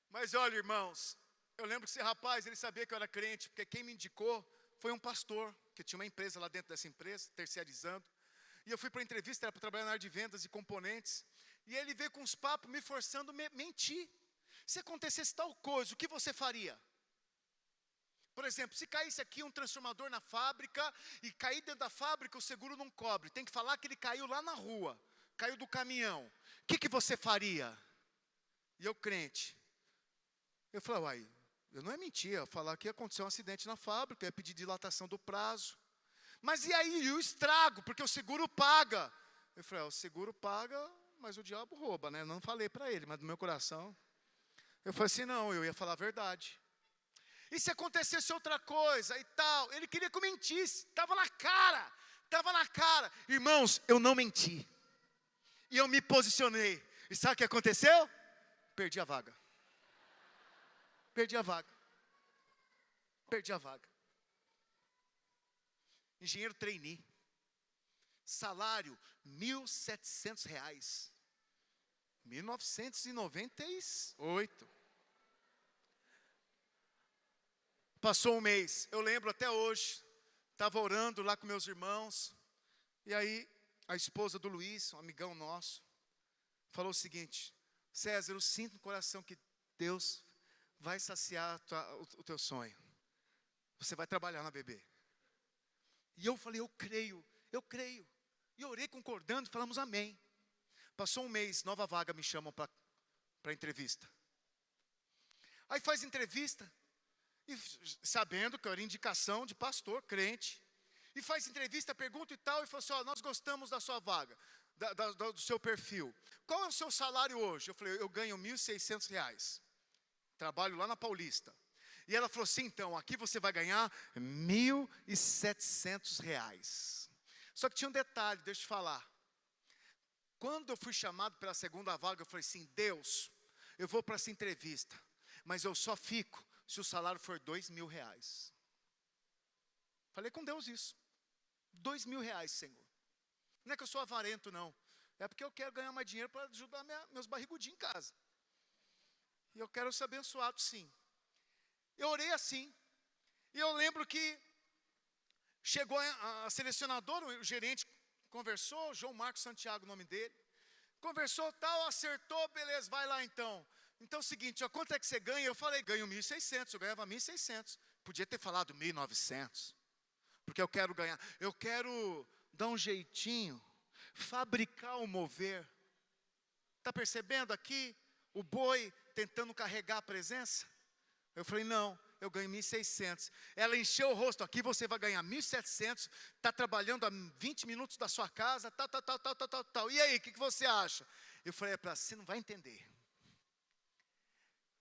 Mas olha, irmãos, eu lembro que esse rapaz, ele sabia que eu era crente, porque quem me indicou foi um pastor, que tinha uma empresa lá dentro dessa empresa, terceirizando. E eu fui para a entrevista, era para trabalhar na área de vendas e componentes. E ele veio com uns papos me forçando a mentir. Se acontecesse tal coisa, o que você faria? Por exemplo, se caísse aqui um transformador na fábrica, e cair dentro da fábrica, o seguro não cobre. Tem que falar que ele caiu lá na rua, caiu do caminhão. O que você faria? E eu crente. Eu falei, eu não é mentira, falar que aconteceu um acidente na fábrica, eu ia pedir dilatação do prazo. Mas e aí, e o estrago? Porque o seguro paga. Eu falei, o seguro paga, mas o diabo rouba, né? Não falei para ele, mas no meu coração. Eu falei assim, não, eu ia falar a verdade. E se acontecesse outra coisa e tal? Ele queria que eu mentisse, estava na cara. Irmãos, eu não menti. E eu me posicionei. E sabe o que aconteceu? Perdi a vaga. Engenheiro trainee. Salário, R$1.700. 1998. Passou um mês, eu lembro até hoje. Estava orando lá com meus irmãos. E aí, a esposa do Luiz, um amigão nosso, falou o seguinte: César, eu sinto no coração que Deus vai saciar o teu sonho. Você vai trabalhar na BB. E eu falei, eu creio. E orei concordando, falamos amém. Passou um mês, nova vaga, me chamam para entrevista. Aí faz entrevista, e sabendo que eu era indicação de pastor, crente. E faz entrevista, pergunta e tal, e falou assim, nós gostamos da sua vaga, do seu perfil. Qual é o seu salário hoje? Eu falei, eu ganho R$1.600. Trabalho lá na Paulista. E ela falou assim, então, aqui você vai ganhar R$1.700. Só que tinha um detalhe, deixa eu te falar. Quando eu fui chamado pela segunda vaga, eu falei assim, Deus, eu vou para essa entrevista, mas eu só fico se o salário for R$2.000. Falei com Deus isso. R$2.000, Senhor. Não é que eu sou avarento, não. É porque eu quero ganhar mais dinheiro para ajudar meus barrigudinhos em casa. E eu quero ser abençoado, sim. Eu orei assim. E eu lembro que chegou a selecionadora, o gerente conversou, João Marcos Santiago, o nome dele. Conversou tal, acertou, beleza, vai lá então. Então é o seguinte, quanto é que você ganha? Eu falei, ganho 1.600, eu ganhava 1.600. Podia ter falado 1.900. Porque eu quero ganhar, eu quero dar um jeitinho, fabricar o mover. Está percebendo aqui o boi tentando carregar a presença? Eu falei, não, eu ganho 1.600. Ela encheu o rosto, aqui você vai ganhar 1.700, está trabalhando a 20 minutos da sua casa, tal. E aí, o que você acha? Eu falei, você não vai entender.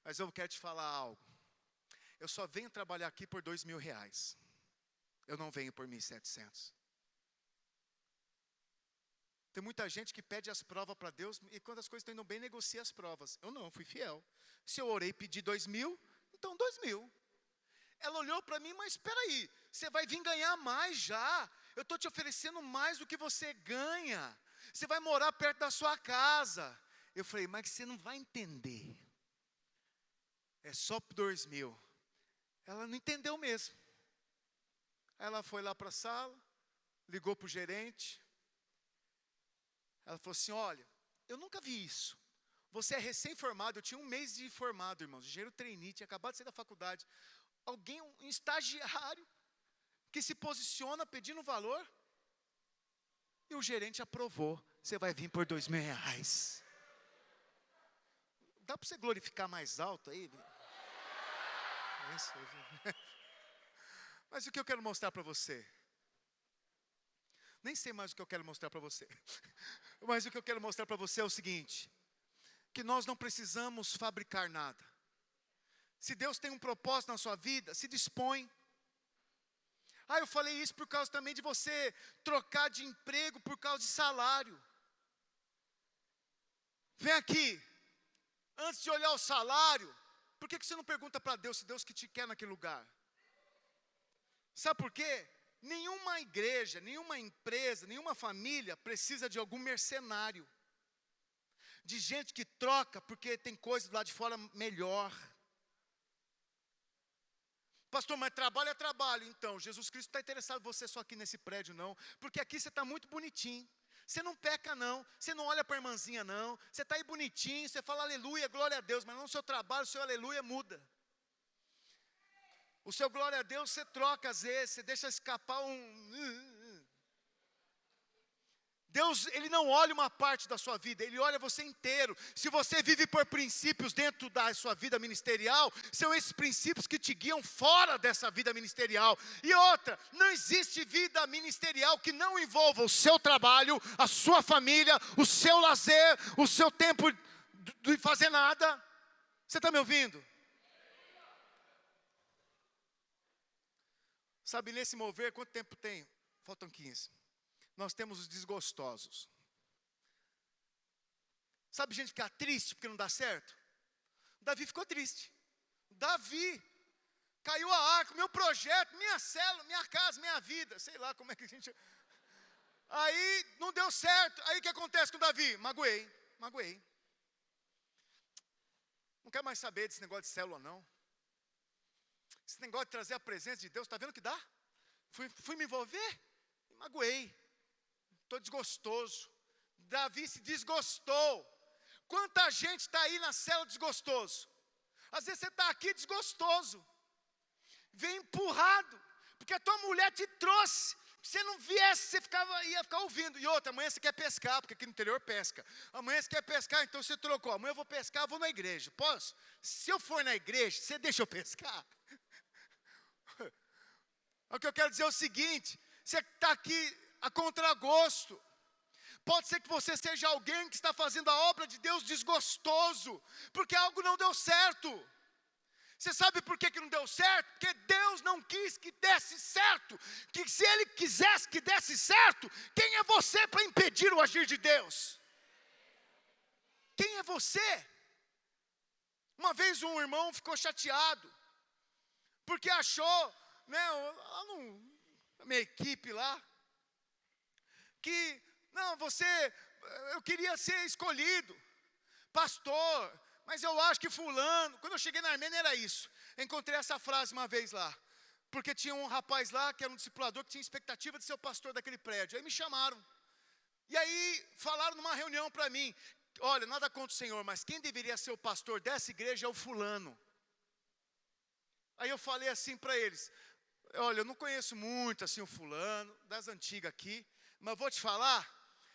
Mas eu quero te falar algo. Eu só venho trabalhar aqui por R$2.000. Eu não venho por 1.700. Tem muita gente que pede as provas para Deus e quando as coisas estão indo bem, negocia as provas. Eu não, fui fiel. Se eu orei e pedi 2.000, então 2.000. Ela olhou para mim, mas espera aí, você vai vir ganhar mais já. Eu estou te oferecendo mais do que você ganha. Você vai morar perto da sua casa. Eu falei, mas você não vai entender. É só por 2.000. Ela não entendeu mesmo. Ela foi lá para a sala, ligou para o gerente. Ela falou assim, olha, eu nunca vi isso. Você é recém-formado, eu tinha um mês de formado, irmãos. Engenheiro trainee, tinha acabado de sair da faculdade. Alguém, um estagiário, que se posiciona pedindo valor. E o gerente aprovou. Você vai vir por R$2.000. Dá para você glorificar mais alto aí? Isso. Mas o que eu quero mostrar para você? Nem sei mais o que eu quero mostrar para você. Mas o que eu quero mostrar para você é o seguinte: que nós não precisamos fabricar nada. Se Deus tem um propósito na sua vida, se dispõe. Eu falei isso por causa também de você trocar de emprego por causa de salário. Vem aqui. Antes de olhar o salário, por que você não pergunta para Deus se Deus que te quer naquele lugar? Sabe por quê? Nenhuma igreja, nenhuma empresa, nenhuma família precisa de algum mercenário. De gente que troca porque tem coisa do lado de fora melhor. Pastor, mas trabalho é trabalho. Então, Jesus Cristo está interessado em você só aqui nesse prédio não. Porque aqui você está muito bonitinho. Você não peca não, você não olha para a irmãzinha não. Você está aí bonitinho, você fala aleluia, glória a Deus. Mas no seu trabalho, o seu aleluia muda. O seu glória a Deus você troca às vezes, você deixa escapar um... Deus, Ele não olha uma parte da sua vida, Ele olha você inteiro. Se você vive por princípios dentro da sua vida ministerial, são esses princípios que te guiam fora dessa vida ministerial. E outra, não existe vida ministerial que não envolva o seu trabalho, a sua família, o seu lazer, o seu tempo de fazer nada. Você está me ouvindo? Sabe, nesse mover, quanto tempo tem? Faltam 15. Nós temos os desgostosos. Sabe gente ficar triste porque não dá certo? Davi ficou triste. Davi, caiu a arca, meu projeto, minha célula, minha casa, minha vida. Sei lá como é que a gente... Aí não deu certo. Aí o que acontece com Davi? Magoei. Não quero mais saber desse negócio de célula não. Esse negócio de trazer a presença de Deus, está vendo que dá? Fui me envolver e magoei. Estou desgostoso. Davi se desgostou. Quanta gente está aí na célula desgostoso? Às vezes você está aqui desgostoso. Vem empurrado. Porque a tua mulher te trouxe. Se você não viesse, você ia ficar ouvindo. E outra, amanhã você quer pescar, porque aqui no interior pesca. Amanhã você quer pescar, então você trocou. Amanhã eu vou pescar, eu vou na igreja. Posso? Se eu for na igreja, você deixa eu pescar? O que eu quero dizer é o seguinte: você está aqui a contragosto. Pode ser que você seja alguém que está fazendo a obra de Deus desgostoso, porque algo não deu certo. Você sabe por que não deu certo? Porque Deus não quis que desse certo. Que se Ele quisesse que desse certo, quem é você para impedir o agir de Deus? Quem é você? Uma vez um irmão ficou chateado, porque achou, a minha equipe lá, que, eu queria ser escolhido, pastor, mas eu acho que fulano, quando eu cheguei na Armênia era isso, eu encontrei essa frase uma vez lá, porque tinha um rapaz lá, que era um discipulador, que tinha expectativa de ser o pastor daquele prédio, aí me chamaram, e aí falaram numa reunião para mim, olha, nada contra o Senhor, mas quem deveria ser o pastor dessa igreja é o fulano. Aí eu falei assim para eles, olha, eu não conheço muito assim o fulano, das antigas aqui, mas vou te falar,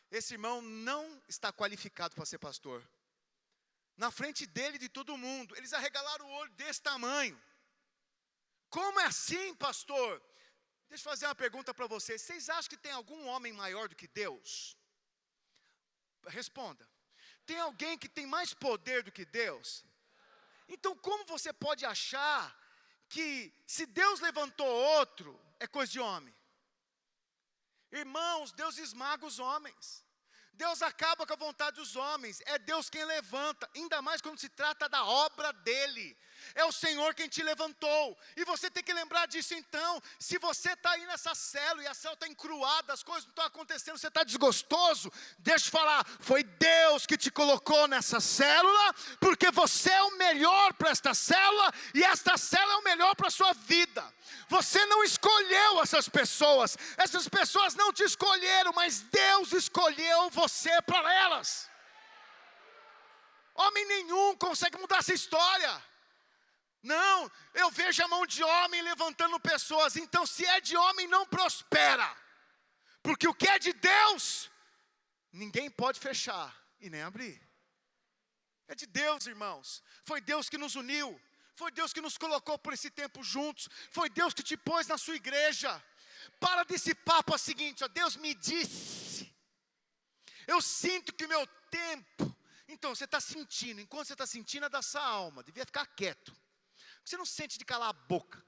esse irmão não está qualificado para ser pastor. Na frente dele, de todo mundo, eles arregalaram o olho desse tamanho. Como é assim, pastor? Deixa eu fazer uma pergunta para vocês. Vocês acham que tem algum homem maior do que Deus? Responda. Tem alguém que tem mais poder do que Deus? Então como você pode achar que se Deus levantou outro, é coisa de homem? Irmãos, Deus esmaga os homens. Deus acaba com a vontade dos homens. É Deus quem levanta, ainda mais quando se trata da obra dele. É o Senhor quem te levantou. E você tem que lembrar disso então. Se você está aí nessa célula e a célula está encruada, as coisas não estão acontecendo, você está desgostoso, deixa eu falar, foi Deus que te colocou nessa célula, porque você é o melhor para esta célula, e esta célula é o melhor para a sua vida. Você não escolheu essas pessoas não te escolheram, mas Deus escolheu você para elas. Homem nenhum consegue mudar essa história. Não, eu vejo a mão de homem levantando pessoas. Então se é de homem não prospera, porque o que é de Deus, ninguém pode fechar e nem abrir. É de Deus, irmãos. Foi Deus que nos uniu, foi Deus que nos colocou por esse tempo juntos, foi Deus que te pôs na sua igreja. Para desse papo é o seguinte, ó, Deus me disse, eu sinto que o meu tempo, então você está sentindo, enquanto você está sentindo é da sua alma, devia ficar quieto. Você não sente de calar a boca.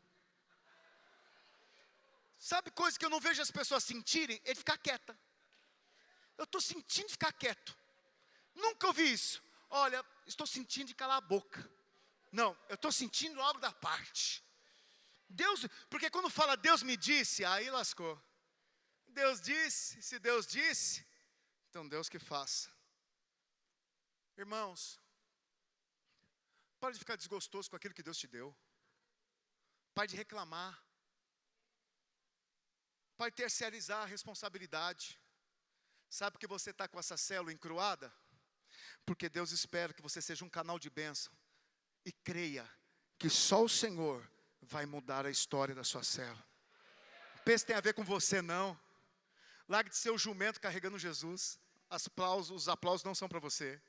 Sabe coisa que eu não vejo as pessoas sentirem? É de ficar quieta. Eu estou sentindo de ficar quieto. Nunca ouvi isso. Olha, estou sentindo de calar a boca. Não, eu estou sentindo algo da parte. Deus, porque quando fala Deus me disse, aí lascou. Deus disse, se Deus disse, então Deus que faça. Irmãos, pare de ficar desgostoso com aquilo que Deus te deu. Pare de reclamar. Pare de terceirizar a responsabilidade. Sabe por que você está com essa célula encruada? Porque Deus espera que você seja um canal de bênção. E creia que só o Senhor vai mudar a história da sua célula. Não pense que tem a ver com você não. Largue de ser o jumento carregando Jesus. Os aplausos não são para você.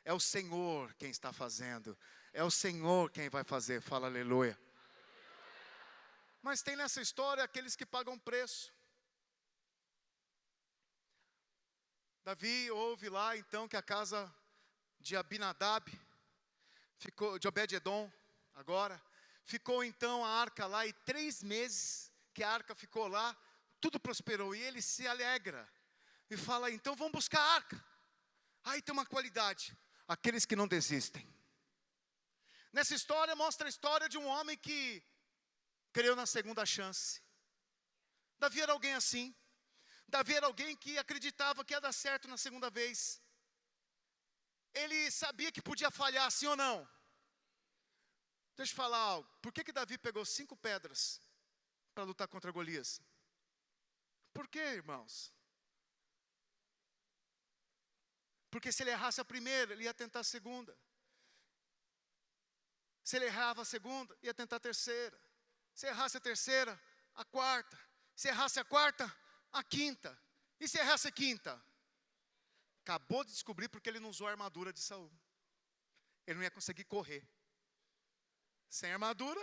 É o Senhor quem está fazendo. É o Senhor quem vai fazer. Fala aleluia. Mas tem nessa história aqueles que pagam preço. Davi ouve lá então que a casa de Abinadab, de Obed-edom, agora, ficou então a arca lá, e 3 meses que a arca ficou lá, tudo prosperou, e ele se alegra, e fala, então vamos buscar a arca. Aí tem uma qualidade, aqueles que não desistem. Nessa história mostra a história de um homem que creu na segunda chance. Davi era alguém assim. Davi era alguém que acreditava que ia dar certo na segunda vez. Ele sabia que podia falhar, sim ou não? Deixa eu falar algo. Por que Davi pegou 5 pedras para lutar contra Golias? Por quê, irmãos? Porque se ele errasse a primeira, ele ia tentar a segunda. Se ele errava a segunda, ia tentar a terceira. Se errasse a terceira, a quarta. Se errasse a quarta, a quinta. E se errasse a quinta? Acabou de descobrir porque ele não usou a armadura de Saul. Ele não ia conseguir correr. Sem armadura,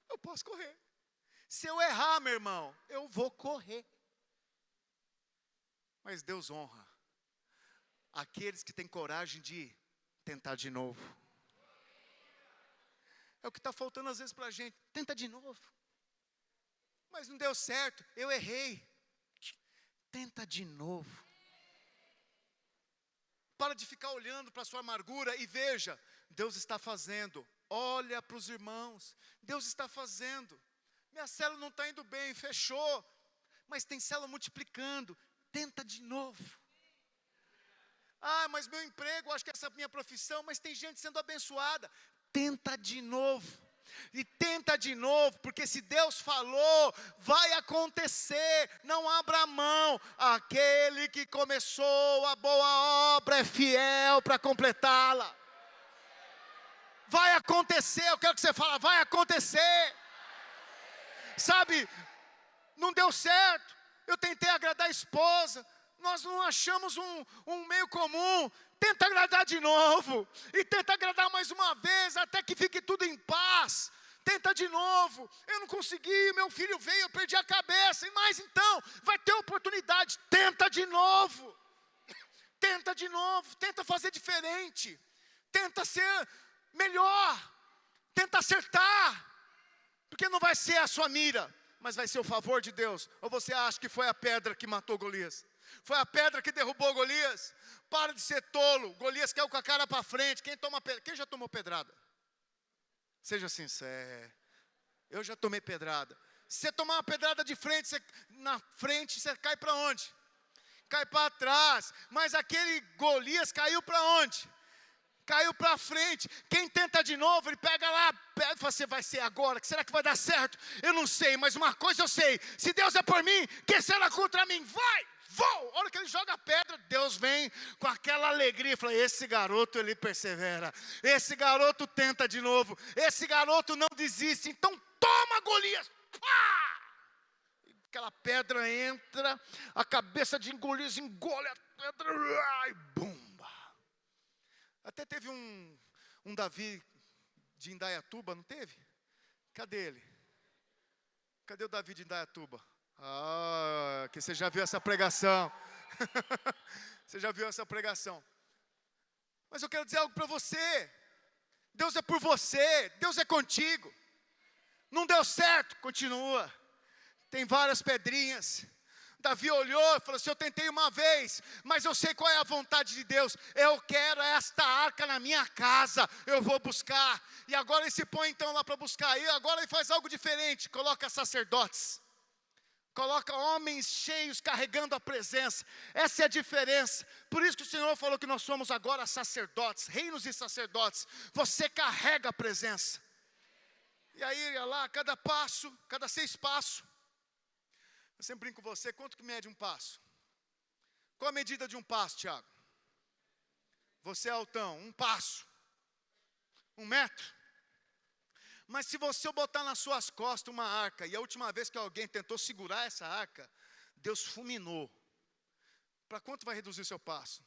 eu posso correr. Se eu errar, meu irmão, eu vou correr. Mas Deus honra aqueles que têm coragem de tentar de novo. É o que está faltando às vezes para a gente. Tenta de novo. Mas não deu certo, eu errei. Tenta de novo. Para de ficar olhando para a sua amargura e veja, Deus está fazendo. Olha para os irmãos, Deus está fazendo. Minha célula não está indo bem, fechou. Mas tem célula multiplicando. Tenta de novo. Ah, mas meu emprego, acho que essa é a minha profissão, mas tem gente sendo abençoada. Tenta de novo. E tenta de novo, porque se Deus falou, vai acontecer. Não abra mão. Aquele que começou a boa obra é fiel para completá-la. Vai acontecer, eu quero que você fale, vai acontecer. Sabe, não deu certo. Eu tentei agradar a esposa, nós não achamos um meio comum. Tenta agradar de novo, e tenta agradar mais uma vez, até que fique tudo em paz. Tenta de novo, eu não consegui, meu filho veio, eu perdi a cabeça, mas então, vai ter oportunidade, tenta de novo. Tenta de novo, tenta fazer diferente, tenta ser melhor, tenta acertar, porque não vai ser a sua mira, mas vai ser o favor de Deus. Ou você acha que foi a pedra que matou Golias? Foi a pedra que derrubou Golias? Para de ser tolo. Golias caiu com a cara para frente. Quem já tomou pedrada? Seja sincero. Eu já tomei pedrada. Se você tomar uma pedrada de frente, na frente você cai para onde? Cai para trás. Mas aquele Golias caiu para onde? Caiu para frente. Quem tenta de novo, ele pega lá, pega e fala assim, vai ser agora, será que vai dar certo? Eu não sei, mas uma coisa eu sei, se Deus é por mim, quem será contra mim? Vai, vou. A hora que ele joga a pedra, Deus vem com aquela alegria e fala, esse garoto ele persevera, esse garoto tenta de novo, esse garoto não desiste, então toma Golias. Pá! Aquela pedra entra, a cabeça de Golias engole a pedra, e bum. Até teve um Davi de Indaiatuba, não teve? Cadê ele? Cadê o Davi de Indaiatuba? Ah, que você já viu essa pregação. Você já viu essa pregação. Mas eu quero dizer algo para você. Deus é por você, Deus é contigo. Não deu certo, continua. Tem várias pedrinhas. Davi olhou e falou assim, eu tentei uma vez, mas eu sei qual é a vontade de Deus. Eu quero esta arca na minha casa, eu vou buscar. E agora ele se põe então lá para buscar. E agora ele faz algo diferente, coloca sacerdotes. Coloca homens cheios carregando a presença. Essa é a diferença. Por isso que o Senhor falou que nós somos agora sacerdotes, reinos e sacerdotes. Você carrega a presença. E aí lá, cada passo, cada 6 passos. Eu sempre brinco com você, quanto que mede um passo? Qual a medida de um passo, Tiago? Você é altão, 1 passo. 1 metro. Mas se você botar nas suas costas uma arca, e a última vez que alguém tentou segurar essa arca, Deus fulminou Para quanto vai reduzir o seu passo?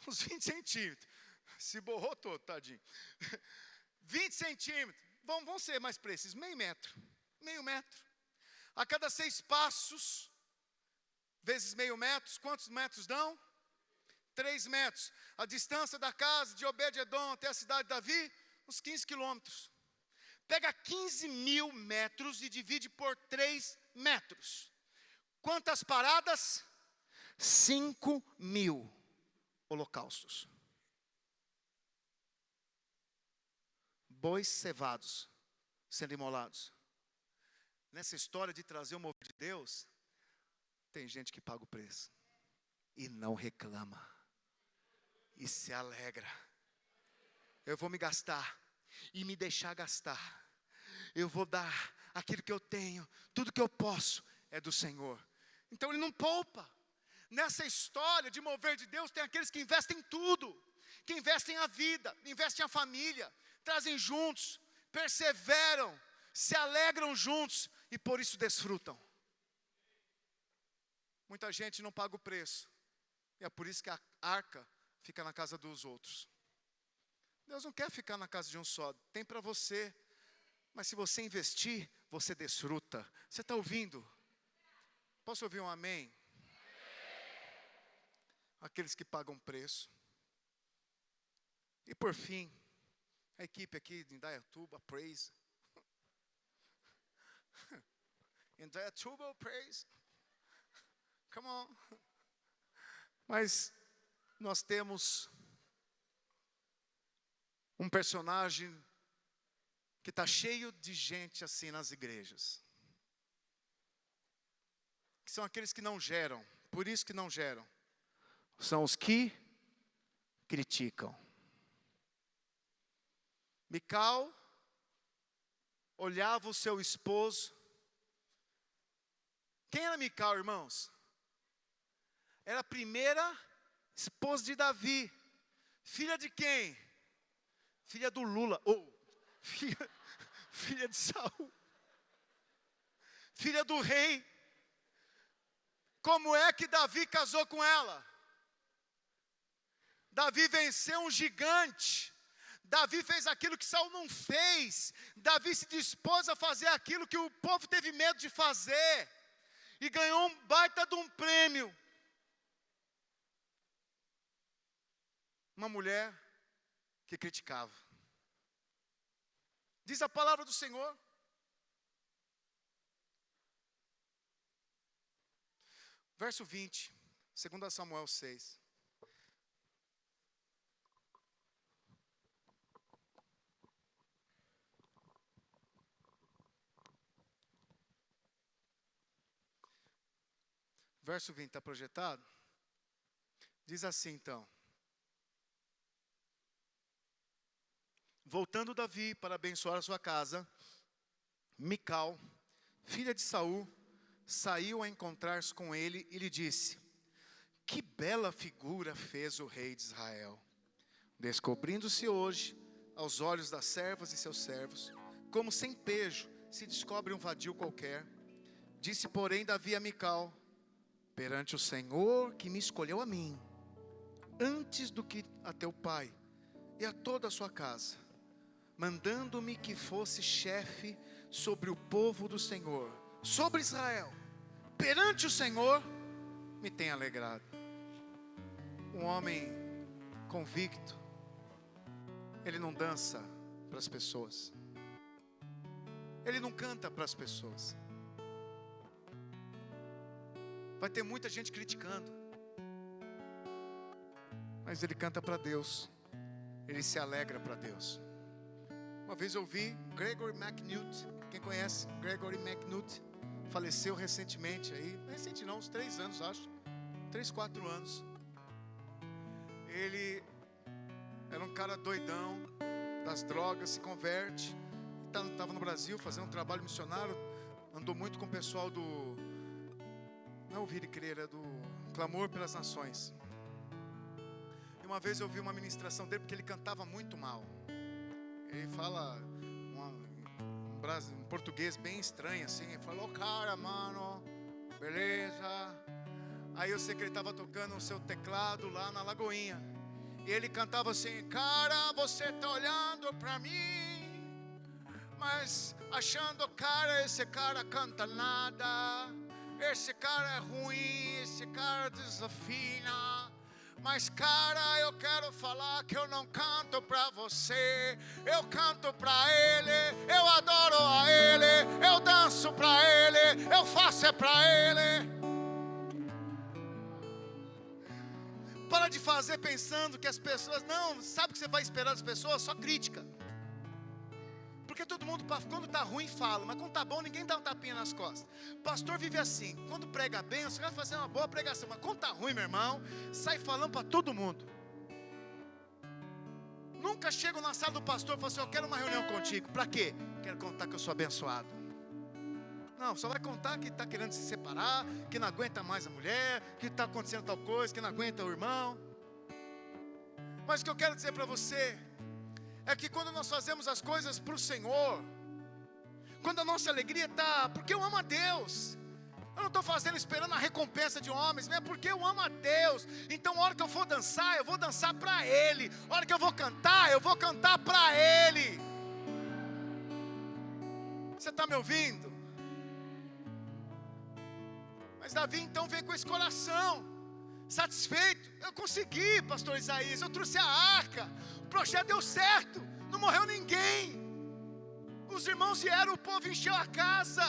Uns 20 centímetros. Se borrou todo, tadinho. 20 centímetros. Vamos ser mais precisos. Meio metro. Meio metro. A cada 6 passos, vezes meio metro, quantos metros dão? 3 metros. A distância da casa de Obed-Edom até a cidade de Davi, uns 15 quilômetros. Pega 15.000 metros e divide por 3 metros. Quantas paradas? 5.000 holocaustos. Bois cevados sendo imolados. Nessa história de trazer o mover de Deus, tem gente que paga o preço e não reclama e se alegra. Eu vou me gastar e me deixar gastar. Eu vou dar aquilo que eu tenho, tudo que eu posso é do Senhor. Então ele não poupa. Nessa história de mover de Deus, tem aqueles que investem tudo, que investem a vida, investem a família, trazem juntos, perseveram, se alegram juntos e por isso desfrutam. Muita gente não paga o preço, e é por isso que a arca fica na casa dos outros. Deus não quer ficar na casa de um só, tem para você, mas se você investir, você desfruta. Você está ouvindo? Posso ouvir um amém? Aqueles que pagam preço. E por fim, a equipe aqui de Indaiatuba, praise. Indaiatuba, praise. Come on. Mas nós temos um personagem que está cheio de gente assim nas igrejas. Que são aqueles que não geram, por isso que não geram. São os que criticam. Mical olhava o seu esposo. Quem era Mical, irmãos? Era a primeira esposa de Davi. Filha de quem? Filha do Lula. Filha de Saul. Filha do rei. Como é que Davi casou com ela? Davi venceu um gigante. Davi fez aquilo que Saul não fez. Davi se dispôs a fazer aquilo que o povo teve medo de fazer. E ganhou um baita de um prêmio. Uma mulher que criticava. Diz a palavra do Senhor. Verso 20, 2 Samuel 6. Verso 20 está projetado? Diz assim então. Voltando Davi para abençoar a sua casa, Mical, filha de Saul, saiu a encontrar-se com ele e lhe disse: que bela figura fez o rei de Israel, descobrindo-se hoje aos olhos das servas e seus servos, como sem pejo se descobre um vadio qualquer. Disse porém Davi a Mical: perante o Senhor que me escolheu a mim, antes do que a teu pai e a toda a sua casa, mandando-me que fosse chefe sobre o povo do Senhor, sobre Israel, perante o Senhor, me tem alegrado. Um homem convicto, ele não dança para as pessoas, ele não canta para as pessoas. Vai ter muita gente criticando, mas ele canta para Deus, ele se alegra para Deus. Uma vez eu ouvi Gregory McNutt, quem conhece Gregory McNutt, faleceu recentemente, recente não, uns 3 anos acho, 3, 4 anos. Ele era um cara doidão, das drogas, se converte, estava no Brasil fazendo um trabalho missionário, andou muito com o pessoal não é Ouvir e Crer, é do Clamor pelas Nações. E uma vez eu ouvi uma ministração dele, porque ele cantava muito mal. Ele fala um português bem estranho assim. Ele falou: cara, mano, beleza. Aí eu sei que ele estava tocando o seu teclado lá na Lagoinha. E ele cantava assim: cara, você tá olhando pra mim, mas achando, cara, esse cara canta nada, esse cara é ruim, esse cara desafina. Mas cara, eu quero falar que eu não canto pra você, eu canto pra Ele, eu adoro a Ele, eu danço pra Ele, eu faço é pra Ele. Para de fazer pensando que as pessoas, não, sabe o que você vai esperar das pessoas? Só crítica. Porque todo mundo, quando está ruim, fala, mas quando está bom, ninguém dá um tapinha nas costas. Pastor vive assim, quando prega bem, você vai fazer uma boa pregação, mas quando está ruim, meu irmão, sai falando para todo mundo. Nunca chego na sala do pastor e falo assim: eu quero uma reunião contigo. Para quê? Quero contar que eu sou abençoado. Não, só vai contar que está querendo se separar, que não aguenta mais a mulher, que está acontecendo tal coisa, que não aguenta o irmão. Mas o que eu quero dizer para você é que quando nós fazemos as coisas para o Senhor, quando a nossa alegria está, porque eu amo a Deus, eu não estou fazendo esperando a recompensa de homens, é porque eu amo a Deus. Então a hora que eu for dançar, eu vou dançar para Ele. A hora que eu vou cantar para Ele. Você está me ouvindo? Mas Davi então veio com esse coração satisfeito. Eu consegui, pastor Isaías, eu trouxe a arca, o projeto deu certo, não morreu ninguém. Os irmãos vieram, o povo encheu a casa,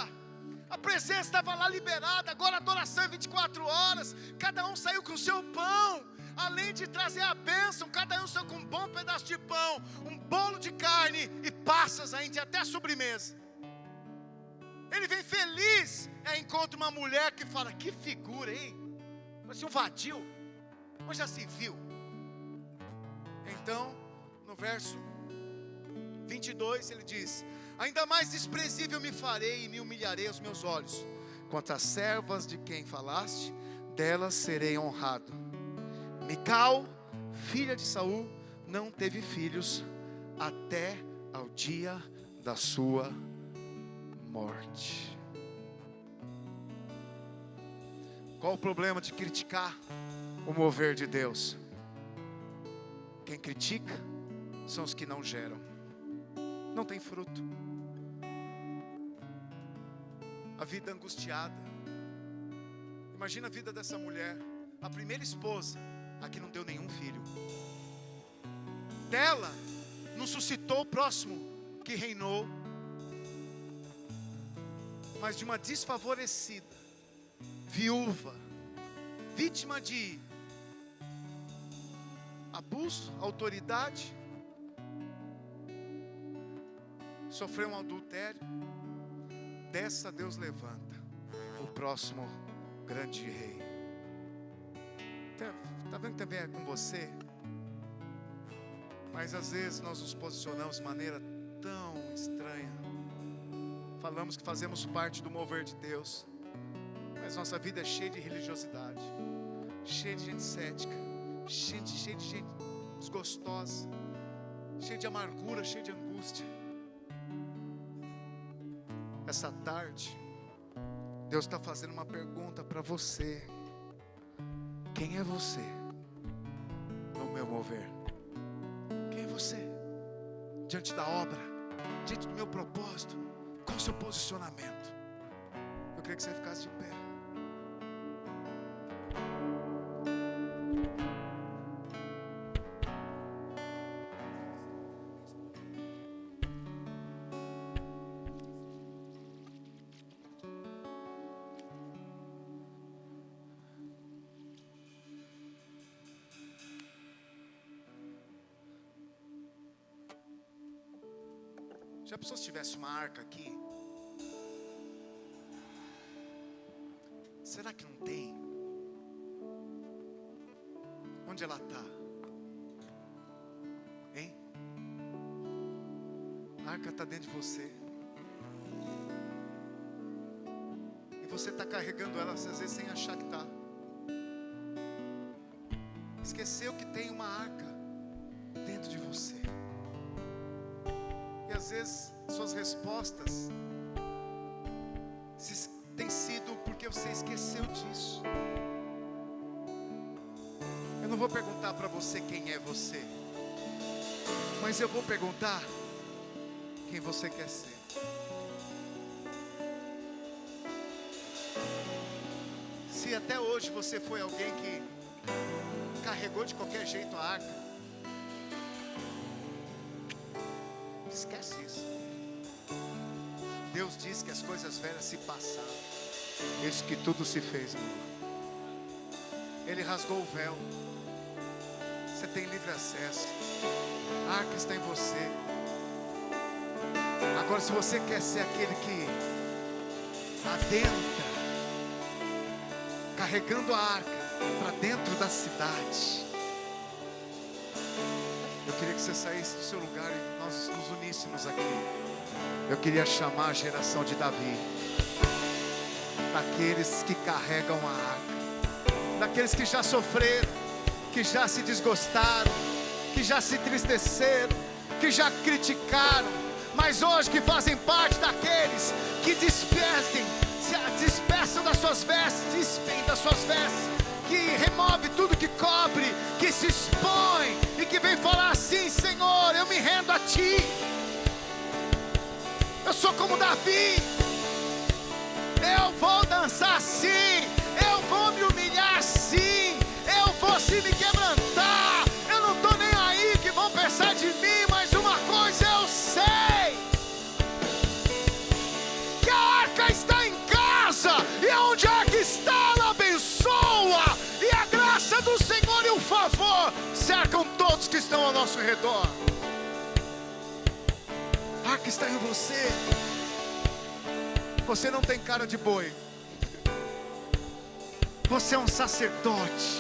a presença estava lá liberada. Agora a adoração é 24 horas, cada um saiu com o seu pão. Além de trazer a bênção, cada um saiu com um bom pedaço de pão, um bolo de carne e passas ainda, até a sobremesa. Ele vem feliz, encontra uma mulher que fala: que figura, hein? Parece um vadio, mas já se viu. Então, no verso 22 ele diz: ainda mais desprezível me farei e me humilharei aos meus olhos. Quanto às servas de quem falaste, delas serei honrado. Mical, filha de Saul, não teve filhos até ao dia da sua morte. Qual o problema de criticar o mover de Deus? Quem critica são os que não geram, não tem fruto. A vida angustiada. Imagina a vida dessa mulher, a primeira esposa, a que não deu nenhum filho. Dela não suscitou o próximo que reinou, mas de uma desfavorecida, viúva, vítima de abuso, autoridade, sofreu um adultério. Dessa Deus levanta o próximo grande rei. Está vendo que também é com você? Mas às vezes nós nos posicionamos de maneira tão estranha. Falamos que fazemos parte do mover de Deus, mas nossa vida é cheia de religiosidade, cheia de gente cética, cheia de gente desgostosa, cheia de amargura, cheia de angústia. Essa tarde, Deus está fazendo uma pergunta para você: quem é você no meu mover? Quem é você diante da obra, diante do meu propósito? Qual o seu posicionamento? Eu queria que você ficasse de pé. Já pensou se tivesse uma arca aqui? Será que não tem? Onde ela está? Hein? A arca está dentro de você. E você está carregando ela às vezes sem achar que está. Esqueceu que tem uma arca dentro de você. E às vezes suas respostas têm sido porque você esqueceu disso. Eu não vou perguntar para você quem é você, mas eu vou perguntar quem você quer ser. Se até hoje você foi alguém que carregou de qualquer jeito a arca, esquece isso. Deus diz que as coisas velhas se passaram, eis que tudo se fez novo. Ele rasgou o véu. Você tem livre acesso. A arca está em você. Agora, se você quer ser aquele que adentra, carregando a arca para dentro da cidade, eu queria que você saísse do seu lugar e nós nos uníssemos aqui. Eu queria chamar a geração de Davi, daqueles que carregam a arca, daqueles que já sofreram, que já se desgostaram, que já se entristeceram, que já criticaram, mas hoje que fazem parte daqueles que dispersam das suas vestes, despem das suas vestes, que remove tudo que cobre, que se expõe e que vem falar assim: Senhor, eu me rendo a Ti. Eu sou como Davi. Eu vou dançar sim. Eu vou me humilhar sim. Eu vou sim me quebrantar. Eu não estou nem aí que vão pensar de mim, mas uma coisa eu sei: que a arca está em casa, e onde a arca está, ela abençoa, e a graça do Senhor e o favor cercam todos que estão ao nosso redor. A arca está em você. Você não tem cara de boi. Você é um sacerdote.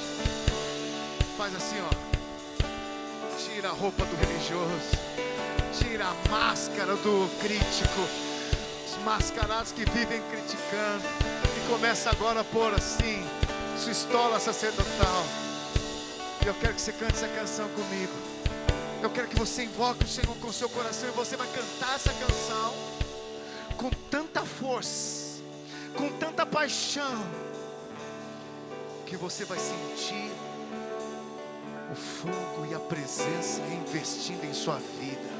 Faz assim, ó. Tira a roupa do religioso. Tira a máscara do crítico. Os mascarados que vivem criticando. E começa agora a pôr assim sua estola sacerdotal. E eu quero que você cante essa canção comigo. Eu quero que você invoque o Senhor com o seu coração. E você vai cantar essa canção com tanta força, com tanta paixão, que você vai sentir o fogo e a presença investindo em sua vida.